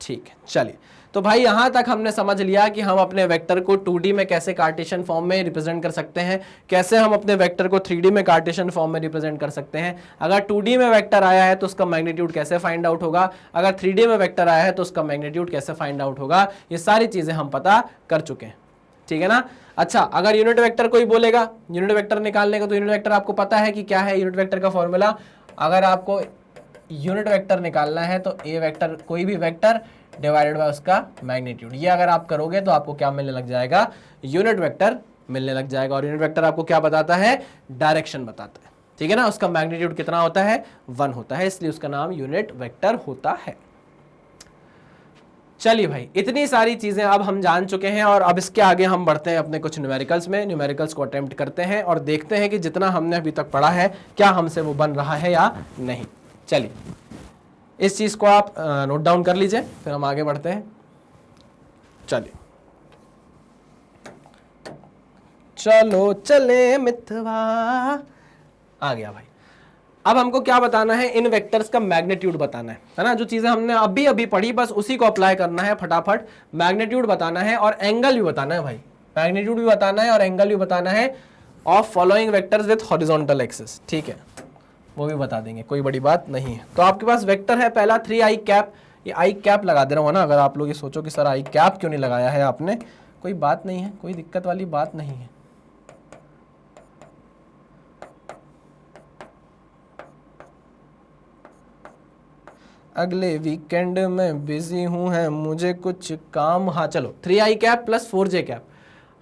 ठीक है। चलिए तो भाई यहां तक हमने समझ लिया कि हम अपने वेक्टर को 2D में कैसे कार्टेशियन फॉर्म में रिप्रेजेंट कर सकते हैं, कैसे हम अपने वेक्टर को 3D में कार्टेशियन फॉर्म में रिप्रेजेंट कर सकते हैं। अगर 2D में वेक्टर आया है तो उसका मैग्नीट्यूड कैसे फाइंड आउट होगा, अगर 3D में वेक्टर आया है तो उसका मैग्नीट्यूड कैसे फाइंड आउट होगा, ये सारी चीजें हम पता कर चुके हैं। ठीक है ना। अच्छा, अगर यूनिट वेक्टर कोई बोलेगा यूनिट वेक्टर निकालने का, तो यूनिट वेक्टर आपको पता है कि क्या है यूनिट वेक्टर का फॉर्मूला। अगर आपको यूनिट वेक्टर निकालना है तो ए वेक्टर, कोई भी वेक्टर डिवाइडेड बाय उसका मैग्नीट्यूड, ये अगर आप करोगे तो आपको क्या मिलने लग जाएगा, यूनिट वेक्टर मिलने लग जाएगा। और यूनिट वेक्टर आपको क्या बताता है, डायरेक्शन बताता है। ठीक है ना, उसका मैग्नीट्यूड कितना होता है, 1 होता है, इसलिए उसका नाम यूनिट वेक्टर होता है। चलिए भाई इतनी सारी चीजें अब हम जान चुके हैं और अब इसके आगे हम बढ़ते हैं अपने कुछ न्यूमेरिकल्स में। न्यूमेरिकल्स को अटेम्प्ट करते हैं और देखते हैं कि जितना हमने अभी तक पढ़ा है क्या हमसे वो बन रहा है या नहीं। चलिए इस चीज को आप नोट डाउन कर लीजिए, फिर हम आगे बढ़ते हैं। चलिए, चलो चले मितवा, आ गया भाई। अब हमको क्या बताना है, इन वेक्टर्स का मैग्नीट्यूड बताना है ना। जो चीजें हमने अभी अभी पढ़ी बस उसी को अप्लाई करना है फटाफट। मैग्नीट्यूड बताना है और एंगल भी बताना है भाई, मैग्नीट्यूड भी बताना है और एंगल भी बताना है of following vectors with horizontal axis, ठीक है, वो भी बता देंगे, कोई बड़ी बात नहीं है। तो आपके पास वेक्टर है पहला 3i कैप, ये आई कैप लगा दे रहा हूँ ना। अगर आप लोग ये सोचो कि सर आई कैप क्यों नहीं लगाया है आपने, कोई बात नहीं है, कोई दिक्कत वाली बात नहीं है। अगले वीकेंड में बिजी हूं, है मुझे कुछ काम। हाँ चलो, 3i cap plus 4j cap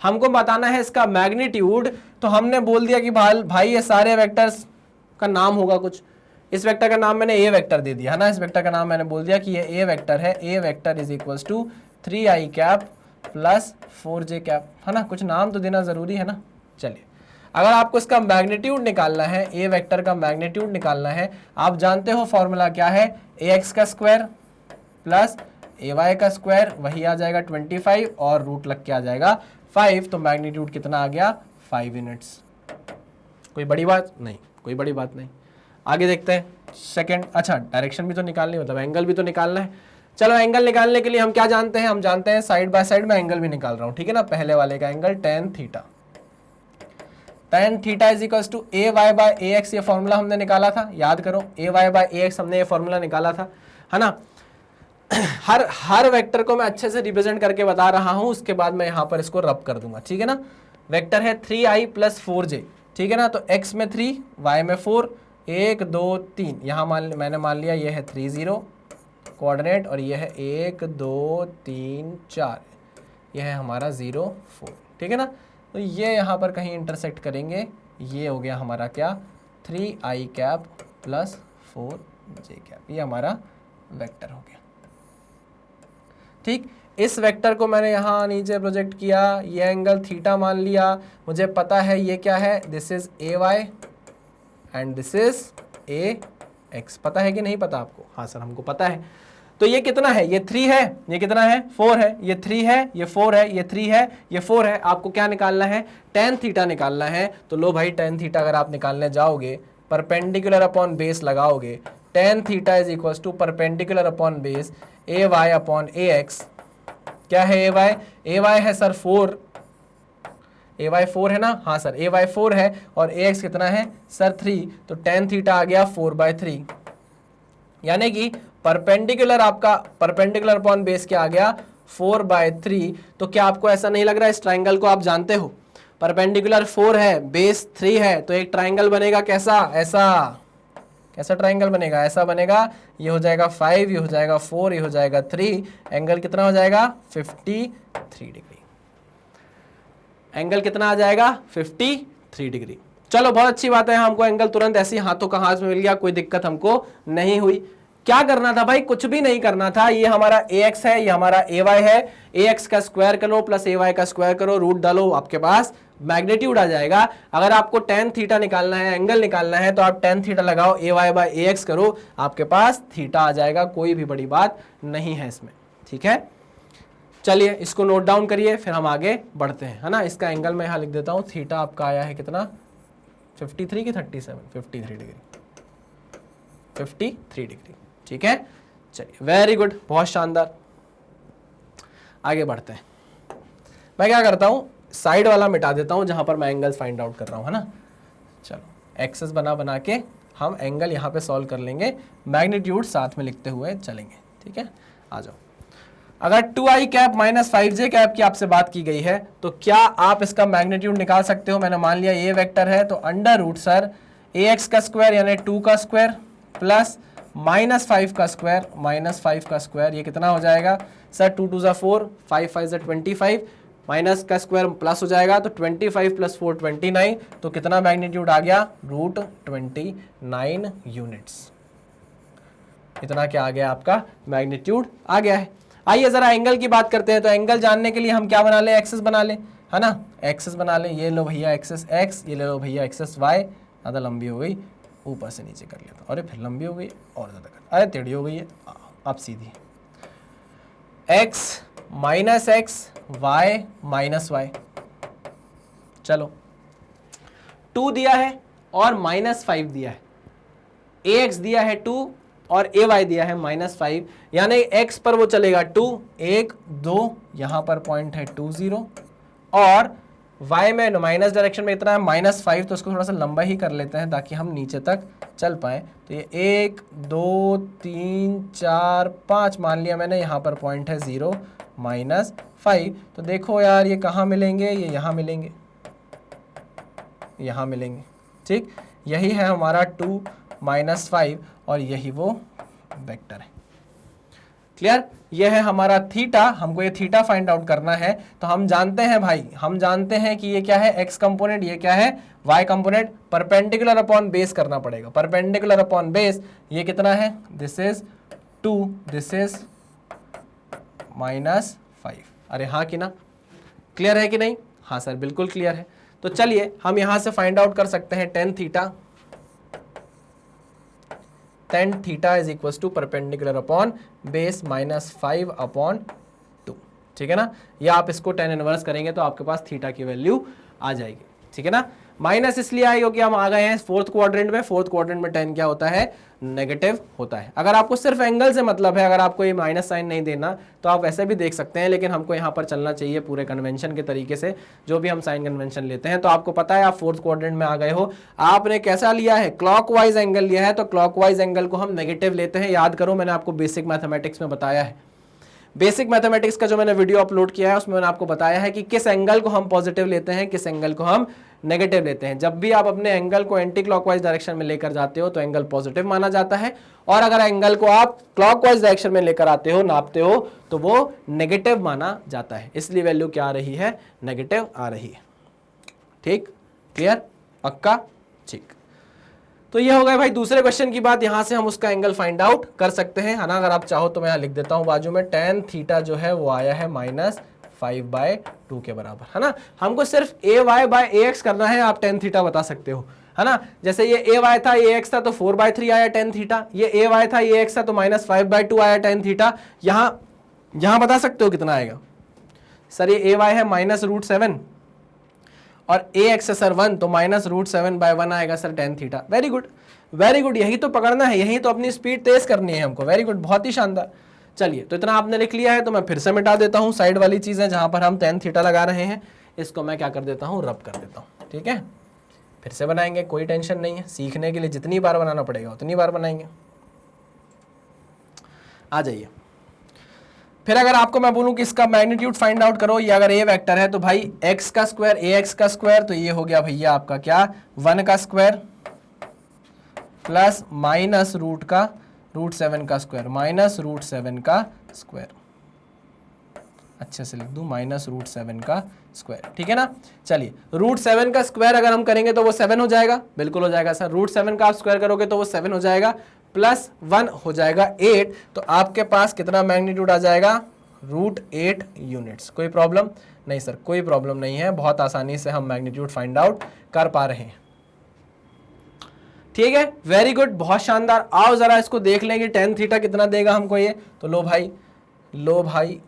हमको बताना है इसका मैग्नीट्यूड। तो हमने बोल दिया कि भाई ये सारे वेक्टर्स का नाम होगा कुछ। इस वेक्टर का नाम मैंने ए वेक्टर दे दिया है ना, इस वेक्टर का नाम मैंने बोल दिया कि ये ए वेक्टर है। A vector is equals to 3i cap plus 4j cap, है ना, कुछ नाम तो देना जरूरी है ना। चलिए, अगर आपको इसका मैग्नीट्यूड निकालना है, ए वेक्टर का मैग्नीट्यूड निकालना है, आप जानते हो फॉर्मूला क्या है, ax का स्क्वायर प्लस ay का स्क्वायर, वही आ जाएगा 25 और रूट लग के आ जाएगा 5। तो मैग्नीट्यूड कितना आ गया, 5 यूनिट्स। कोई बड़ी बात नहीं, कोई बड़ी बात नहीं। आगे देखते हैं सेकंड। अच्छा, डायरेक्शन भी तो निकालनी, मतलब एंगल भी तो निकालना है। चलो, एंगल निकालने के लिए हम क्या जानते हैं, हम जानते हैं साइड बाय साइड में एंगल भी निकाल रहा हूं, ठीक है ना। पहले वाले का angle tan theta, tan theta is equals to ay by ax, ये फॉर्मूला हमने निकाला था, याद करो, ay बाय ax हमने ये फॉर्मूला निकाला था, है ना। हर वेक्टर को मैं अच्छे से रिप्रेजेंट करके बता रहा हूं, उसके बाद मैं यहां पर इसको रब कर दूंगा, ठीक है ना। वेक्टर है 3i प्लस 4j, ठीक है ना। तो x में 3, y में 4, 1 2 3, यहाँ मैंने मान लिया ये है 3 0 कोऑर्डिनेट, और ये है 1 2 3 4, ये है हमारा 0 4, ठीक है ना। तो ये यहाँ पर कहीं इंटरसेक्ट करेंगे, ये हो गया हमारा क्या, 3i cap plus 4j cap, ये हमारा वेक्टर हो गया, ठीक। इस वेक्टर को मैंने यहाँ नीचे प्रोजेक्ट किया, ये एंगल थीटा मान लिया, मुझे पता है ये क्या है, this is ay and this is ax। पता है कि नहीं पता आपको? हाँ सर, हमको पता है। तो ये कितना है, ये 3 है, ये कितना है, 4 है, ये 3 है, ये 4 है, ये 3 है, ये 4 है। आपको क्या निकालना है, tan थीटा निकालना है। तो लो भाई, tan थीटा अगर आप निकालने जाओगे, परपेंडिकुलर अपॉन बेस लगाओगे, tan theta is equals to perpendicular upon base ay upon ax। क्या है ay है सर 4, ay 4 है ना, हाँ सर ay 4 है, और ax कितना है सर 3, तो tan थीटा आ गया 4/3, यानी कि परपेंडिकुलर आपका परपेंडिकुलर अपॉन बेस क्या आ गया 4/3। तो क्या आपको ऐसा नहीं लग रहा है, इस ट्राइंगल को आप जानते हो, परपेंडिकुलर 4 है, बेस 3 है, तो एक ट्राइंगल बनेगा कैसा, ऐसा, कैसा ट्राइंगल बनेगा, ऐसा बनेगा। ये हो जाएगा 5, ये हो जाएगा 4, ये हो जाएगा 3, एंगल कितना हो जाएगा 53 डिग्री। एंगल कितना आ जाएगा 53 डिग्री। चलो, बहुत अच्छी बात है, हमको एंगल तुरंत ऐसे हाथों का हाथ में मिल गया, कोई दिक्कत हमको नहीं हुई। क्या करना था भाई, कुछ भी नहीं करना था। ये हमारा ax है, ये हमारा ay है, ax का स्क्वायर करो प्लस ay का स्क्वायर करो, रूट डालो, आपके पास मैग्नीट्यूड आ जाएगा। अगर आपको tan थीटा निकालना है, एंगल निकालना है, तो आप tan थीटा लगाओ, ay बाय ax करो, आपके पास थीटा आ जाएगा। कोई भी बड़ी बात नहीं है इसमें, ठीक है। चलिए, इसको नोट डाउन करिए, फिर हम आगे बढ़ते हैं, है ना। इसका एंगल मैं यहाँ लिख देता हूँ, थीटा आपका आया है कितना, 53 की 37, 53 डिग्री, 53 डिग्री, ठीक है। चलिए, वेरी गुड, बहुत शानदार। आगे बढ़ते हैं। मैं क्या करता हूं, साइड वाला मिटा देता हूं जहां पर मैं एंगल्स फाइंड आउट कर रहा हूं, है ना। चलो, एक्सेस बना के हम एंगल यहां पे सॉल्व कर लेंगे, मैग्नीट्यूड साथ में लिखते हुए चलेंगे, ठीक है। आ जाओ। अगर 2i cap minus 5j cap की आपसे बात की गई है, तो क्या आप इसका मैग्नीट्यूड निकाल सकते हो। मैंने मान लिया ये वेक्टर है, तो अंडर रूट सर ax का स्क्वायर यानी 2 का स्क्वायर प्लस -5 का स्क्वायर, -5 का स्क्वायर, ये कितना हो जाएगा सर, 2 2 4, 5 5 25, माइनस का स्क्वायर प्लस हो जाएगा, तो 25 प्लस 4 29, तो कितना मैग्नीट्यूड आ गया, √29 यूनिट्स। इतना क्या आ गया, आपका मैग्नीट्यूड आ गया है। आइए जरा एंगल की बात करते हैं। तो एंगल जानने के लिए हम क्या बना लें, एक्सेस बना लें, है ना, एक्सेस बना लें। ये लो भैया एक्सेस x, ये ले लो भैया एक्सेस y, ज़्यादा लंबी हो गई, ऊपर से नीचे कर लेता हूँ। अरे फिर लंबी हो गई और ज़्यादा कर, अरे टेढ़ी हो गई है, अब सीधी। x minus x y minus y, चलो 2 दिया है और -5 दिया है, ax दिया है 2 और ay दिया है -5, यानी x पर वो चलेगा 2 1 2, यहां पर पॉइंट है 2 0, और y में माइनस डायरेक्शन में इतना है -5, तो उसको थोड़ा सा लंबा ही कर लेते हैं ताकि हम नीचे तक चल पाए। तो ये 1 2 3 4 5 मान लिया मैंने, यहाँ पर पॉइंट है 0 -5। तो देखो यार ये कहाँ मिलेंगे, ये यहाँ मिलेंगे, यहाँ मिलेंगे, ठीक। यही है हमारा 2 -5 और यही वो वेक्टर है। क्लियर? ये है हमारा थीटा, हमको ये थीटा फाइंड आउट करना है। तो हम जानते हैं भाई, हम जानते हैं कि ये क्या है, एक्स कंपोनेंट, ये क्या है, y component. Perpendicular upon base करना पड़ेगा, परपेंडिकुलर अपॉन बेस। ये कितना है, दिस इज 2, दिस इज -5। अरे हाँ कि ना, क्लियर है कि नहीं? हाँ सर बिल्कुल क्लियर है। तो चलिए हम यहां से फाइंड आउट कर सकते हैं tan theta is equal to perpendicular upon base -5/2, ठीक है ना। या आप इसको tan इनवर्स करेंगे तो आपके पास थीटा की वैल्यू आ जाएगी, ठीक है ना। माइनस इसलिए आई क्योंकि हम आ गए हैं फोर्थ क्वाड्रेंट में। फोर्थ क्वाड्रेंट में tan क्या होता है, नेगेटिव होता है। अगर आपको सिर्फ एंगल से मतलब है, अगर आपको ये माइनस साइन नहीं देना तो आप वैसे भी देख सकते हैं, लेकिन हमको यहाँ पर चलना चाहिए पूरे कन्वेंशन के तरीके से, जो भी हम साइन कन्वेंशन लेते हैं। तो आपको पता है आप फोर्थ क्वाड्रेंट में आ गए हो, आपने कैसा लिया है, क्लॉकवाइज एंगल लिया है। तो क्लॉकवाइज एंगल को हम नेगेटिव लेते हैं। याद करो मैंने आपको बेसिक मैथमेटिक्स में बताया है, बेसिक मैथमेटिक्स का जो मैंने वीडियो अपलोड किया है उसमें मैंने आपको बताया है कि किस एंगल को हम पॉजिटिव लेते हैं, किस एंगल को हम नेगेटिव लेते हैं। जब भी आप अपने एंगल को एंटी क्लॉकवाइज डायरेक्शन में लेकर जाते हो तो एंगल पॉजिटिव माना जाता है, और अगर एंगल को आप क्लॉकवाइज डायरेक्शन में लेकर आते हो, नापते हो, तो वो नेगेटिव माना जाता है। इसलिए वैल्यू क्या आ रही है, नेगेटिव आ रही है। ठीक, क्लियर, पक्का, ठीक। तो ये हो गया भाई दूसरे क्वेश्चन की बात। यहां से हम उसका एंगल फाइंड आउट कर सकते हैं, है ना। अगर आप चाहो तो मैं यहाँ लिख देता हूं बाजू में, tan थीटा जो है वो आया है -5/2 के बराबर, है ना। हमको सिर्फ ay/ax करना है, आप tan थीटा बता सकते हो, है ना। जैसे ये ay था, ax था, तो 4/3 आया tan थीटा। ये ay था, ax था, तो -5/2 आया tan थीटा। यहां बता सकते हो कितना आएगा सर, ये ay है -√7 और ax है सर 1, तो -√7/1 आएगा sir tan theta. Very good, very good, यही तो पकड़ना है, यही तो अपनी स्पीड तेज करनी है हमको। वेरी गुड, बहुत ही शानदार। चलिए, तो इतना आपने लिख लिया है, तो मैं फिर से मिटा देता हूं साइड वाली चीजें जहां पर हम tan थीटा लगा रहे हैं। इसको मैं क्या कर देता हूं, रब कर देता हूं, ठीक है। फिर से बनाएंगे, कोई टेंशन नहीं है, सीखने के लिए जितनी बार बनाना पड़ेगा उतनी बार बनाएंगे। आ जाइए। फिर अगर आपको मैं बोलूं कि इसका मैग्नीट्यूड फाइंड आउट करो, ये अगर a वेक्टर है तो भाई x का स्क्वायर, ax का स्क्वायर, तो ये हो गया भैया आपका क्या, 1 का स्क्वायर प्लस -√7 का स्क्वायर, -√7 का स्क्वायर। अच्छे से लिख दूं, -√7 का स्क्वायर, ठीक है ना। चलिए, √7 का स्क्वायर अगर हम करेंगे तो वो 7 हो जाएगा, बिल्कुल हो जाएगा सर। √7 का आप स्क्वायर करोगे तो वो 7 हो जाएगा, प्लस 1 हो जाएगा 8, तो आपके पास कितना मैग्नीट्यूड आ जाएगा, √8 यूनिट्स। कोई प्रॉब्लम नहीं सर, कोई प्रॉब्लम नहीं है, बहुत आसानी से हम मैग्नीट्यूड फाइंड आउट कर पा रहे हैं। ठीक है, वेरी गुड, बहुत शानदार। आओ जरा इसको देख लेंगे, tan थीटा कितना देगा हमको ये। तो लो भाई, लो भाई।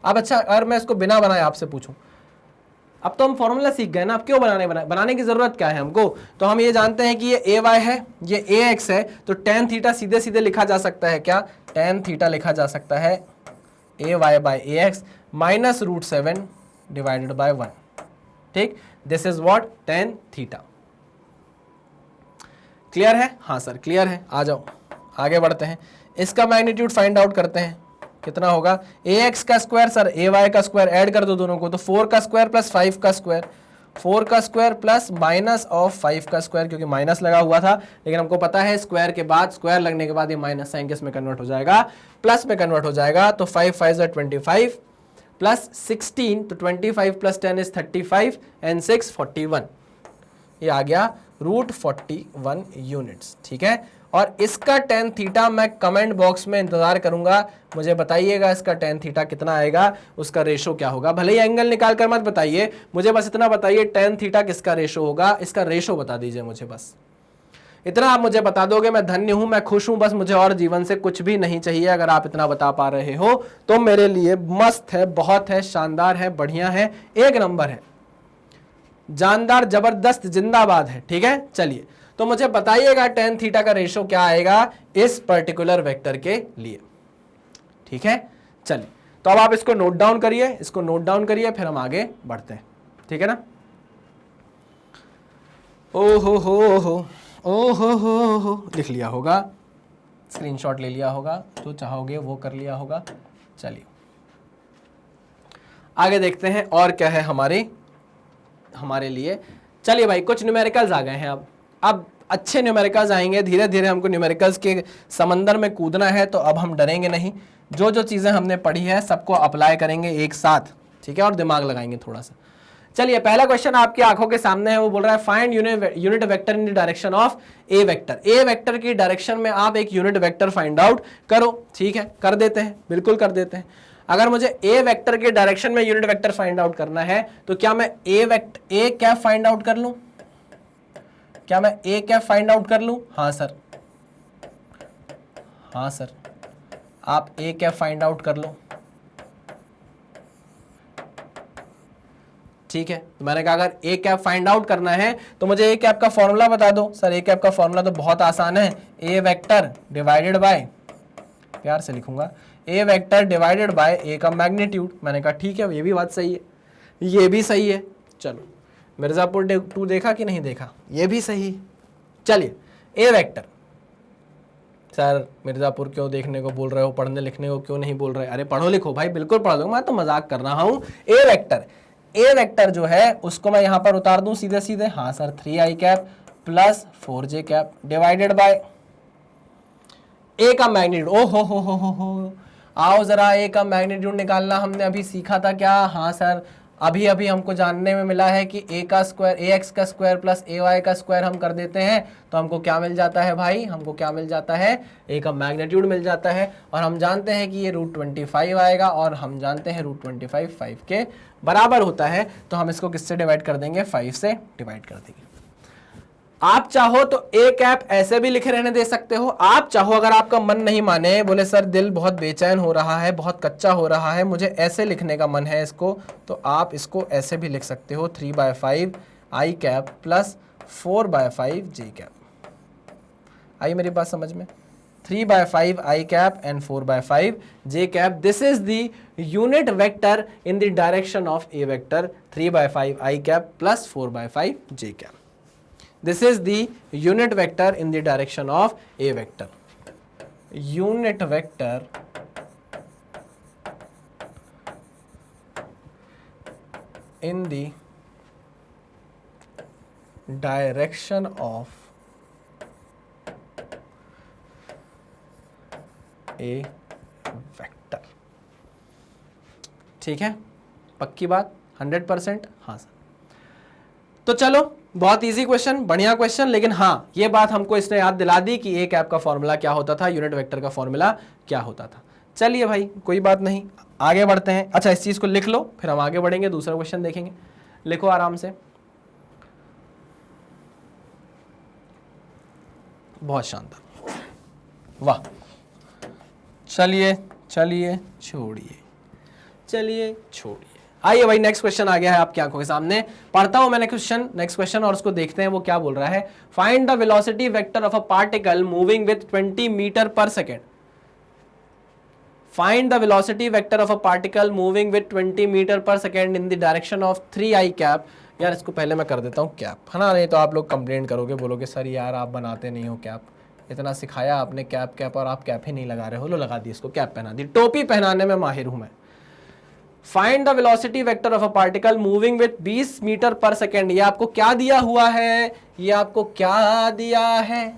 अब अच्छा, अगर मैं इसको बिना बनाए आपसे पूछूं, अब तो हम फॉर्मूला सीख गए ना, अब क्यों बनाने की जरूरत क्या है हमको। तो हम ये जानते हैं कि ये ay है, ये ax है, तो tan थीटा सीधे सीधे लिखा जा सकता है क्या, tan थीटा लिखा जा सकता है ay/ax -√7 डिवाइडेड बाय 1। ठीक, this is what, tan theta. Clear है? हाँ सर क्लियर है। आ जाओ आगे बढ़ते हैं, इसका मैग्नीट्यूड फाइंड आउट करते हैं। कितना होगा, ax का स्क्वायर सर ay का स्क्वायर, ऐड कर दो दोनों को, तो 4 का स्क्वायर प्लस 5 का स्क्वायर, 4 का स्क्वायर प्लस -5 का स्क्वायर, क्योंकि माइनस लगा हुआ था, लेकिन हमको पता है स्क्वायर के बाद, स्क्वायर लगने के बाद ये माइनस साइन किस में कन्वर्ट हो जाएगा, प्लस में कन्वर्ट हो जाएगा। तो 5 5 25 प्लस 16, तो 25 प्लस 10 इज 35 एंड 6 41, ये आ गया √41 यूनिट्स। ठीक है, और इसका tan थीटा मैं कमेंट बॉक्स में इंतजार करूंगा, मुझे बताइएगा इसका tan थीटा कितना आएगा, उसका रेशो क्या होगा। भले ही एंगल निकाल कर मत बताइए, मुझे बस इतना बताइए tan थीटा किसका रेशो होगा, इसका रेशो बता दीजिए मुझे बस। इतना आप मुझे बता दोगे मैं धन्य हूं, मैं खुश हूं, बस मुझे और जीवन से कुछ भी नहीं चाहिए। अगर आप इतना बता पा रहे हो तो मेरे लिए मस्त है, बहुत है, शानदार है, बढ़िया है, एक नंबर है, जानदार, जबरदस्त, जिंदाबाद है। ठीक है, चलिए तो मुझे बताइएगा tan थीटा का रेशो क्या आएगा इस पर्टिकुलर वेक्टर के लिए। ठीक है, चलिए तो अब आप इसको नोट डाउन करिए, इसको नोट डाउन करिए, फिर हम आगे बढ़ते हैं। ठीक है ना। ओ हो, लिख लिया होगा, स्क्रीनशॉट ले लिया होगा, जो चाहोगे वो कर लिया होगा। चलिए आगे देखते हैं और क्या है हमारे लिए। चलिए भाई, कुछ न्यूमेरिकल्स आ गए हैं। अब अच्छे न्यूमेरिकल्स आएंगे, धीरे धीरे हमको न्यूमेरिकल्स के समंदर में कूदना है, तो अब हम डरेंगे नहीं। जो जो चीज़ें हमने पढ़ी है सबको अप्लाई करेंगे एक साथ, ठीक है, और दिमाग लगाएंगे थोड़ा सा। चलिए पहला क्वेश्चन आपकी आंखों के सामने है, वो बोल रहा है find unit vector in the direction of A vector. A vector की डायरेक्शन में आप एक यूनिट वेक्टर फाइंड आउट करो। ठीक है, कर देते हैं, बिल्कुल कर देते हैं। अगर मुझे ए वेक्टर के डायरेक्शन में यूनिट वेक्टर फाइंड आउट करना है तो क्या मैं ए कैप फाइंड आउट कर लूं? क्या मैं ए कैप फाइंड आउट कर लूं? हाँ सर, हाँ सर, आप ए कैप फाइंड आउट कर लो। ठीक है, तो मैंने कहा अगर ए कैप फाइंड आउट करना है तो मुझे ए कैप का फॉर्मूला बता दो। सर ए कैप का फॉर्मूला तो बहुत आसान है, ए वेक्टर डिवाइडेड बाय, प्यार से लिखूंगा, ए वेक्टर डिवाइडेड बाय ए का मैग्नीट्यूड। मैंने कहा ठीक है, ये भी बात सही है, ये भी सही है। चलो मिर्जापुर 2 देखा कि नहीं देखा, ये भी सही। चलिए ए वेक्टर, सर मिर्जापुर क्यों देखने को बोल रहे हो, पढ़ने लिखने को क्यों नहीं बोल रहे? अरे पढ़ो लिखो भाई, बिल्कुल पढ़ लो, मैं तो मजाक कर रहा हूं। ए वेक्टर जो है उसको मैं यहां पर उतार दूं सीधे सीधे। हाँ sir, 3i cap plus 4j cap divided by A का मैग्नीट्यूड। ओ हो, आओ जरा ए का मैग्नीट्यूड निकालना हमने अभी सीखा था क्या? हाँ सर, अभी अभी हमको जानने में मिला है कि ए का स्क्वायर, ए एक्स का स्क्वायर प्लस ए वाई का स्क्वायर हम कर देते हैं तो हमको क्या मिल जाता है भाई? हमको क्या मिल जाता है? ए का मैग्नीट्यूड मिल जाता है। और हम जानते हैं कि ये √25 आएगा, और हम जानते हैं √25 5 के बराबर होता है। तो हम इसको किससे डिवाइड कर देंगे? 5 से डिवाइड कर देंगे। आप चाहो तो ए कैप ऐसे भी लिखे रहने दे सकते हो। आप चाहो, अगर आपका मन नहीं माने, बोले सर दिल बहुत बेचैन हो रहा है, बहुत कच्चा हो रहा है, मुझे ऐसे लिखने का मन है इसको, तो आप इसको ऐसे भी लिख सकते हो, 3/5 I cap plus 4/5 J cap. आई मेरी बात समझ में? 3/5 I cap and 4/5 J cap. This is the unit vector in the direction of A vector, 3/5 I cap plus 4/5 J cap. This is the unit vector in the direction of a vector. Unit vector in the direction of a vector. ठीक है, पक्की बात, 100%? हाँ sir. तो चलो, बहुत easy question, बढ़िया question, लेकिन हाँ ये बात हमको इसने याद दिला दी कि ए कैप का फॉर्मूला क्या होता था, यूनिट वेक्टर का फॉर्मूला क्या होता था। चलिए भाई, कोई बात नहीं, आगे बढ़ते हैं। अच्छा, इस चीज को लिख लो, फिर हम आगे बढ़ेंगे, दूसरा क्वेश्चन देखेंगे। लिखो आराम से, बहुत शानदार, वाह। चलिए चलिए छोड़िए, चलिए छोड़िए। आइए भाई, नेक्स्ट क्वेश्चन आ गया है आपकी आंखों के सामने। पढ़ता हूं मैंने नेक्स्ट क्वेश्चन, और उसको देखते हैं वो क्या बोल रहा है। Find the velocity vector of a particle moving with 20 metre per second. Find the velocity vector of a particle moving with 20 metre per second in the direction of 3i cap. यार इसको पहले मैं कर देता हूँ कैप, है ना, नहीं तो आप लोग कंप्लेंट करोगे, बोलोगे सर यार आप बनाते नहीं हो कैप, इतना सिखाया आपने कैप कैप और आप कैप ही नहीं लगा रहे हो। लो लगा दी, इसको कैप पहना दी, टोपी पहनाने में माहिर हूं मैं। Find the velocity vector of a particle moving with 20 metre per second. ये आपको क्या दिया हुआ है? ये आपको क्या दिया है?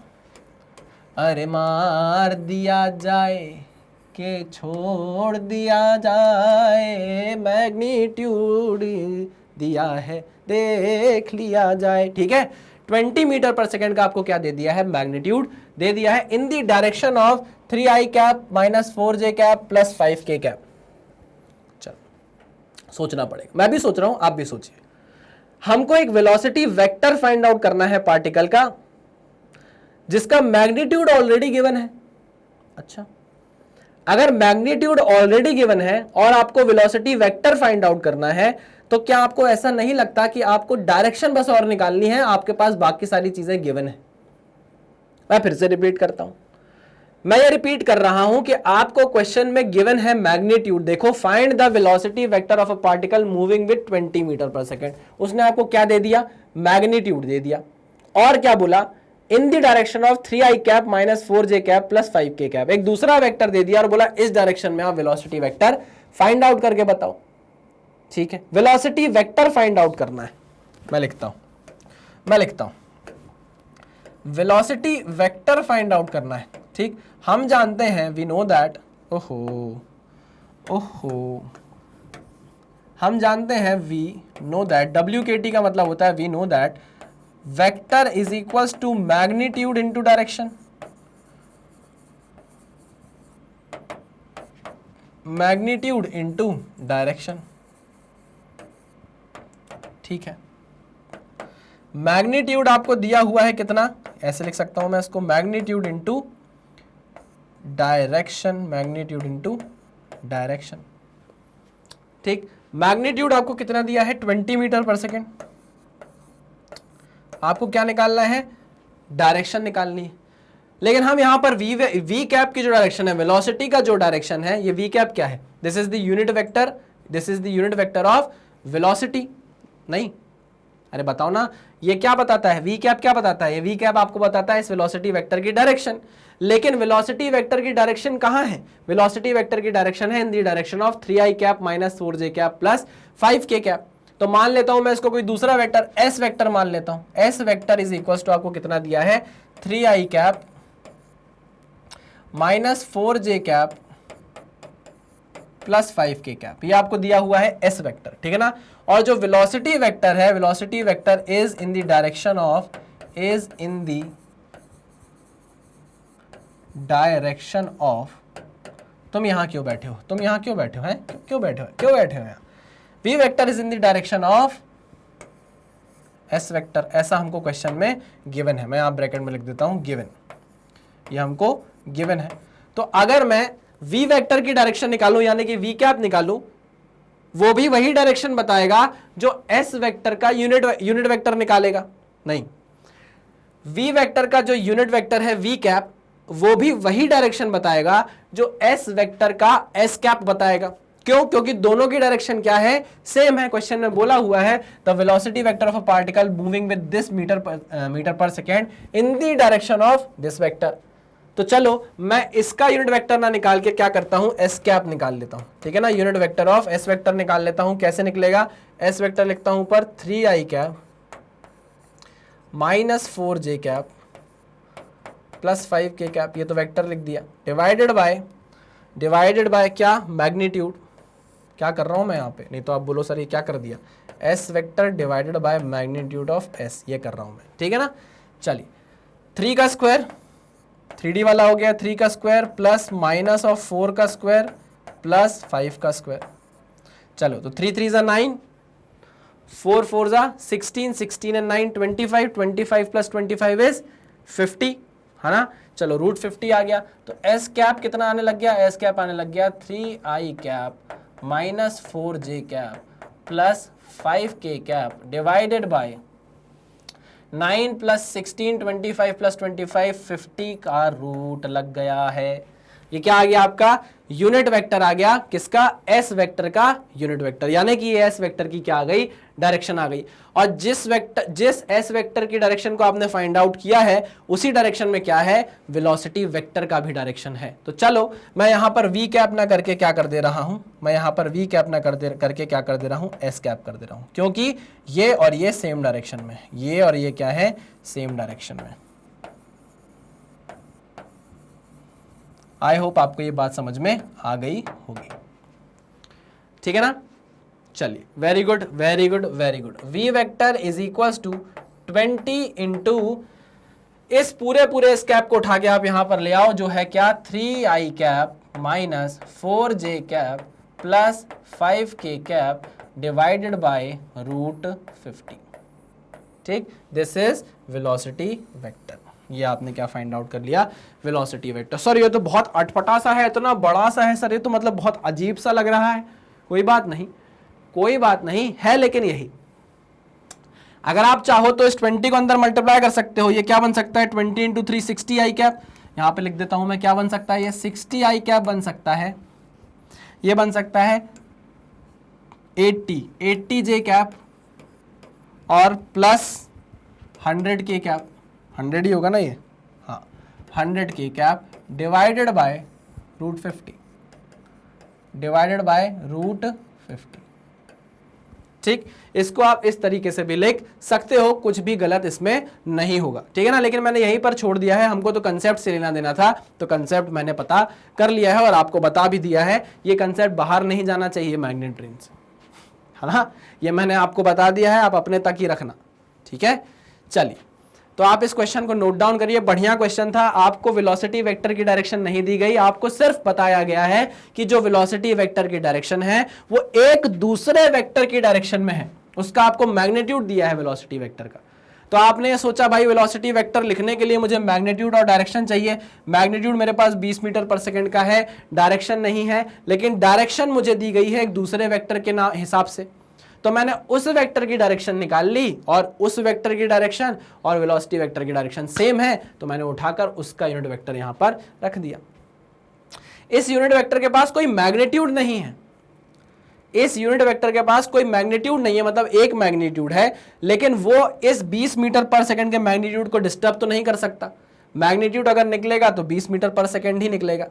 अरे मार दिया जाए के छोड़ दिया जाए, मैग्नीट्यूड दिया है देख लिया जाए। ठीक है, 20 मीटर पर सेकेंड का आपको क्या दे दिया है? मैग्नीट्यूड दे दिया है इन the direction of 3i cap minus 4j cap plus 5k cap. सोचना पड़ेगा, मैं भी सोच रहा हूं, आप भी सोचिए। हमको एक वेलोसिटी वेक्टर फाइंड आउट करना है पार्टिकल का, जिसका मैग्नीट्यूड ऑलरेडी गिवन है। अच्छा, अगर मैग्नीट्यूड ऑलरेडी गिवन है और आपको वेलोसिटी वेक्टर फाइंड आउट करना है, तो क्या आपको ऐसा नहीं लगता कि आपको डायरेक्शन बस और निकालनी है, आपके पास बाकी सारी चीजें गिवन है। मैं फिर से रिपीट करता हूं, मैं ये रिपीट कर रहा हूं कि आपको क्वेश्चन में गिवन है मैग्नीट्यूड। देखो, find the velocity vector of a particle moving with 20 metre per second. उसने आपको क्या दे दिया? मैग्नीट्यूड दे दिया। और क्या बोला? इन the direction of 3i cap minus 4j cap plus 5k cap. एक दूसरा वेक्टर दे दिया और बोला इस डायरेक्शन में आप वेलोसिटी वेक्टर फाइंड आउट करके बताओ। ठीक है, वेलोसिटी वेक्टर फाइंड आउट करना है। मैं लिखता हूं वेलोसिटी वेक्टर फाइंड आउट करना है। ठीक, हम जानते हैं, वी नो दैट, हम जानते हैं, वी नो दैट, WKT का मतलब होता है we know that vector is equals to magnitude into direction. Magnitude into direction. ठीक है, मैग्नीट्यूड आपको दिया हुआ है कितना? ऐसे लिख सकता हूं मैं इसको, magnitude into direction, magnitude into direction. ठीक, मैग्नीट्यूड आपको कितना दिया है? 20 मीटर पर सेकेंड। आपको क्या निकालना है? डायरेक्शन निकालनी है। लेकिन हम यहां पर वी कैप की जो डायरेक्शन है, वेलोसिटी का जो डायरेक्शन है, ये वी कैप क्या है? This is the unit vector, this is the unit vector of velocity. नहीं, अरे बताओ ना, ये क्या बताता है? वी कैप क्या बताता है? ये वी कैप आपको बताता है इस वेलोसिटी वेक्टर की डायरेक्शन। लेकिन वेलोसिटी वेक्टर की डायरेक्शन कहां है? वेलोसिटी वेक्टर की डायरेक्शन है in the direction of 3i cap minus 4j cap plus 5k cap. तो मान लेता हूं मैं इसको कोई दूसरा वेक्टर एस वेक्टर मान लेता हूं। S vector is equal to आपको कितना दिया है? 3i cap minus 4j cap plus 5k cap. ये आपको दिया हुआ है एस वेक्टर, ठीक है ना। और जो वेलोसिटी वेक्टर है, velocity vector is in the direction of, is in the direction of, तुम यहां क्यों बैठे हो? तुम यहां क्यों बैठे हो? हैं क्यों बैठे हो? क्यों बैठे हो यहां? V vector is in the direction of s vector. ऐसा हमको क्वेश्चन में गिवन है। मैं यहां ब्रैकेट में लिख देता हूं गिवन, ये हमको गिवन है। तो अगर मैं वी वेक्टर की डायरेक्शन निकालूं, यानी कि वी कैप निकालूं, वो भी वही डायरेक्शन बताएगा जो एस वेक्टर का यूनिट वेक्टर निकालेगा? नहीं, वी वेक्टर का जो यूनिट वेक्टर है वी कैप, वो भी वही डायरेक्शन बताएगा जो एस वेक्टर का एस कैप बताएगा। क्यों? क्योंकि दोनों की डायरेक्शन क्या है? सेम है। क्वेश्चन में बोला हुआ है the velocity vector of a particle moving with this metre per second in the direction of this vector. तो चलो मैं इसका यूनिट वेक्टर ना निकाल के क्या करता हूं? एस कैप निकाल लेता हूं, ठीक है ना। Unit vector of s vector निकाल लेता हूं। कैसे निकलेगा? एस वेक्टर लिखता हूं ऊपर 3i cap minus 4j cap plus 5k cap, ये तो वेक्टर लिख दिया, डिवाइडेड बाय क्या? मैग्नीट्यूड। क्या कर रहा हूं मैं यहाँ पे? नहीं तो आप बोलो सर ये क्या कर दिया? S vector divided by magnitude of S, ये कर रहा हूं मैं, ठीक है ना। चलिए, 3 का स्क्वायर 3D वाला हो गया, 3 का स्क्वायर प्लस माइनस ऑफ 4 का स्क्वायर प्लस 5 का स्क्वायर। चलो, तो 3 3 9, 4 4 16, 16 एंड 9 25, 25 प्लस 25 इज 50, है ना। चलो, रूट 50 आ गया। तो एस कैप कितना आने लग गया? एस कैप आने लग गया 3i cap minus 4j cap plus 5k cap divided bye 9 plus 16, 25 plus 25, 50 का रूट लग गया है। ये क्या आ गया? आपका यूनिट वेक्टर आ गया। किसका? एस वेक्टर का यूनिट वेक्टर, यानी कि ये एस वेक्टर की क्या आ गई? डायरेक्शन आ गई। और जिस एस वेक्टर की डायरेक्शन को आपने फाइंड आउट किया है, उसी डायरेक्शन में क्या है? वेलोसिटी वेक्टर का भी डायरेक्शन है। तो चलो, मैं यहां पर वी कैप ना करके क्या कर दे रहा हूं? मैं यहां पर वी कैप ना करके क्या कर दे रहा हूं? एस कैप कर दे रहा हूं, क्योंकि ये और ये सेम डायरेक्शन में, ये और ये क्या है? सेम डायरेक्शन में। आई होप आपको ये बात समझ में आ गई होगी, ठीक है ना। चलिए, very good very good very good. V vector is equals to 20 into, इस पूरे स्कैप को उठा के आप यहां पर ले आओ, जो है क्या? 3i cap minus 4j cap plus 5k cap divided by root 50। ठीक, दिस इज वेलोसिटी वेक्टर। ये आपने क्या फाइंड आउट कर लिया, वेलोसिटी वेक्टर। सर ये तो बहुत अटपटा सा है, इतना बड़ा सा है सर, ये तो मतलब बहुत अजीब सा लग रहा है। कोई बात नहीं, कोई बात नहीं है, लेकिन यही अगर आप चाहो तो इस 20 को अंदर मल्टीप्लाई कर सकते हो। ये क्या बन सकता है, 20 इंटू 3 60 आई कैप। यहां पे लिख देता हूं मैं, क्या बन सकता है, ये 60 आई कैप बन सकता है। ये बन सकता है 80 जे कैप और प्लस 100 के कैप, 100 ही होगा ना ये, हाँ 100 के cap divided by root 50, divided by root 50। ठीक, इसको आप इस तरीके से भी लिख सकते हो, कुछ भी गलत इसमें नहीं होगा, ठीक है ना। लेकिन मैंने यहीं पर छोड़ दिया है, हमको तो कंसेप्ट से लेना देना था, तो कंसेप्ट मैंने पता कर लिया है और आपको बता भी दिया है। ये कंसेप्ट बाहर नहीं जाना चाहिए मैग्नेट ब्रेन से, है ना, ये मैंने आपको बता दिया है, आप अपने तक ही रखना, ठीक है। चलिए, तो आप इस क्वेश्चन को नोट डाउन करिए, बढ़िया क्वेश्चन था। आपको वेलोसिटी वेक्टर की डायरेक्शन नहीं दी गई, आपको सिर्फ बताया गया है कि जो वेलोसिटी वेक्टर की डायरेक्शन है वो एक दूसरे वेक्टर की डायरेक्शन में है, उसका आपको मैग्नीट्यूड दिया है वेलोसिटी वेक्टर का। तो आपने ये सोचा भाई वेलोसिटी वेक्टर लिखने के लिए मुझे मैग्नीट्यूड और डायरेक्शन चाहिए। मैग्नीट्यूड मेरे पास 20 मीटर पर सेकंड का है, डायरेक्शन नहीं है, लेकिन डायरेक्शन मुझे दी गई है एक दूसरे वेक्टर के हिसाब से। तो मैंने उस वेक्टर की डायरेक्शन निकाल ली, और उस वेक्टर की डायरेक्शन और वेलोसिटी वेक्टर की डायरेक्शन सेम है, तो मैंने उठाकर उसका यूनिट वेक्टर यहां पर रख दिया। इस यूनिट वेक्टर के पास कोई मैग्नीट्यूड नहीं है, इस यूनिट वेक्टर के पास कोई मैग्नीट्यूड नहीं है, मतलब एक मैग्नीट्यूड है, लेकिन वो इस 20 मीटर पर सेकंड के मैग्नीट्यूड को डिस्टर्ब तो नहीं कर सकता। मैग्नीट्यूड अगर निकलेगा तो 20 मीटर पर सेकंड ही निकलेगा।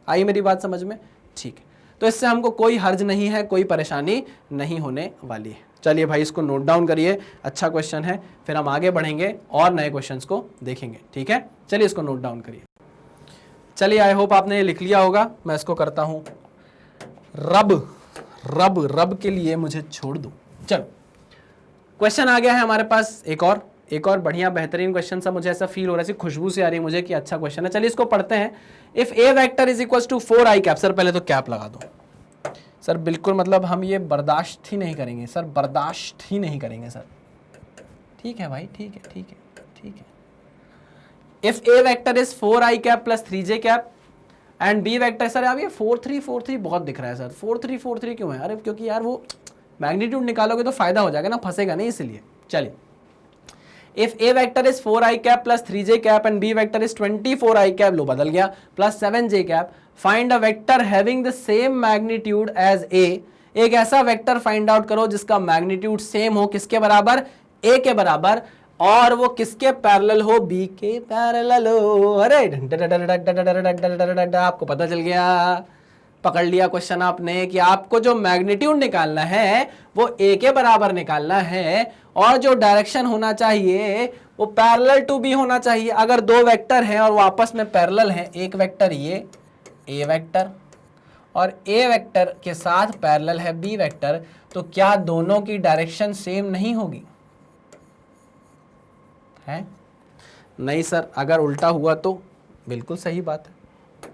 आई मेरी बात समझ में? ठीक है, तो इससे हमको कोई हर्ज नहीं है, कोई परेशानी नहीं होने वाली है। चलिए भाई, इसको नोट डाउन करिए, अच्छा क्वेश्चन है, फिर हम आगे बढ़ेंगे और नए क्वेश्चंस को देखेंगे, ठीक है। चलिए इसको नोट डाउन करिए। चलिए, आई होप आपने ये लिख लिया होगा। मैं इसको करता हूं रब, रब रब के लिए मुझे छोड़ दो। चलो, क्वेश्चन आ गया है हमारे पास, एक और बढ़िया बेहतरीन क्वेश्चन सा, मुझे ऐसा फील हो रहा है, खुशबू से आ रही है मुझे कि अच्छा क्वेश्चन है। चलिए इसको पढ़ते हैं। If A vector is equal to 4 i cap, sir पहले तो कैप लगा दो सर, बिल्कुल मतलब हम ये बर्दाश्त ही नहीं करेंगे सर, बर्दाश्त ही नहीं करेंगे सर। ठीक है भाई, ठीक है, ठीक है, ठीक है। If A vector is 4 i cap plus 3 j cap and B vector, sir अब ये 4 3 बहुत दिख रहा है सर, 4 3 क्यों है? अरे क्योंकि यार वो मैग्नीट्यूड निकालोगे तो फायदा हो जाएगा ना, फंसेगा नहीं, इसलिए। चलिए, if A vector is 4 i cap plus 3 j cap and B vector is 24 i cap, लो बदल गया, plus 7 j cap, find a vector having the same magnitude as A. एक ऐसा वेक्टर फाइंड आउट करो जिसका मैग्नीट्यूड सेम हो, किसके बराबर? ए के बराबर, और वो किसके पैरेलल हो? बी के पैरेलल हो। अरे आपको पता चल गया, पकड़ लिया क्वेश्चन आपने कि आपको जो मैग्नीट्यूड निकालना है वो ए के बराबर निकालना है, और जो डायरेक्शन होना चाहिए वो पैरेलल टू बी होना चाहिए। अगर दो वेक्टर हैं और वो आपस में पैरेलल हैं, एक वेक्टर ये ए वेक्टर और ए वेक्टर के साथ पैरेलल है बी वेक्टर, तो क्या दोनों की डायरेक्शन सेम नहीं होगी? है नहीं सर, अगर उल्टा हुआ तो? बिल्कुल सही बात है,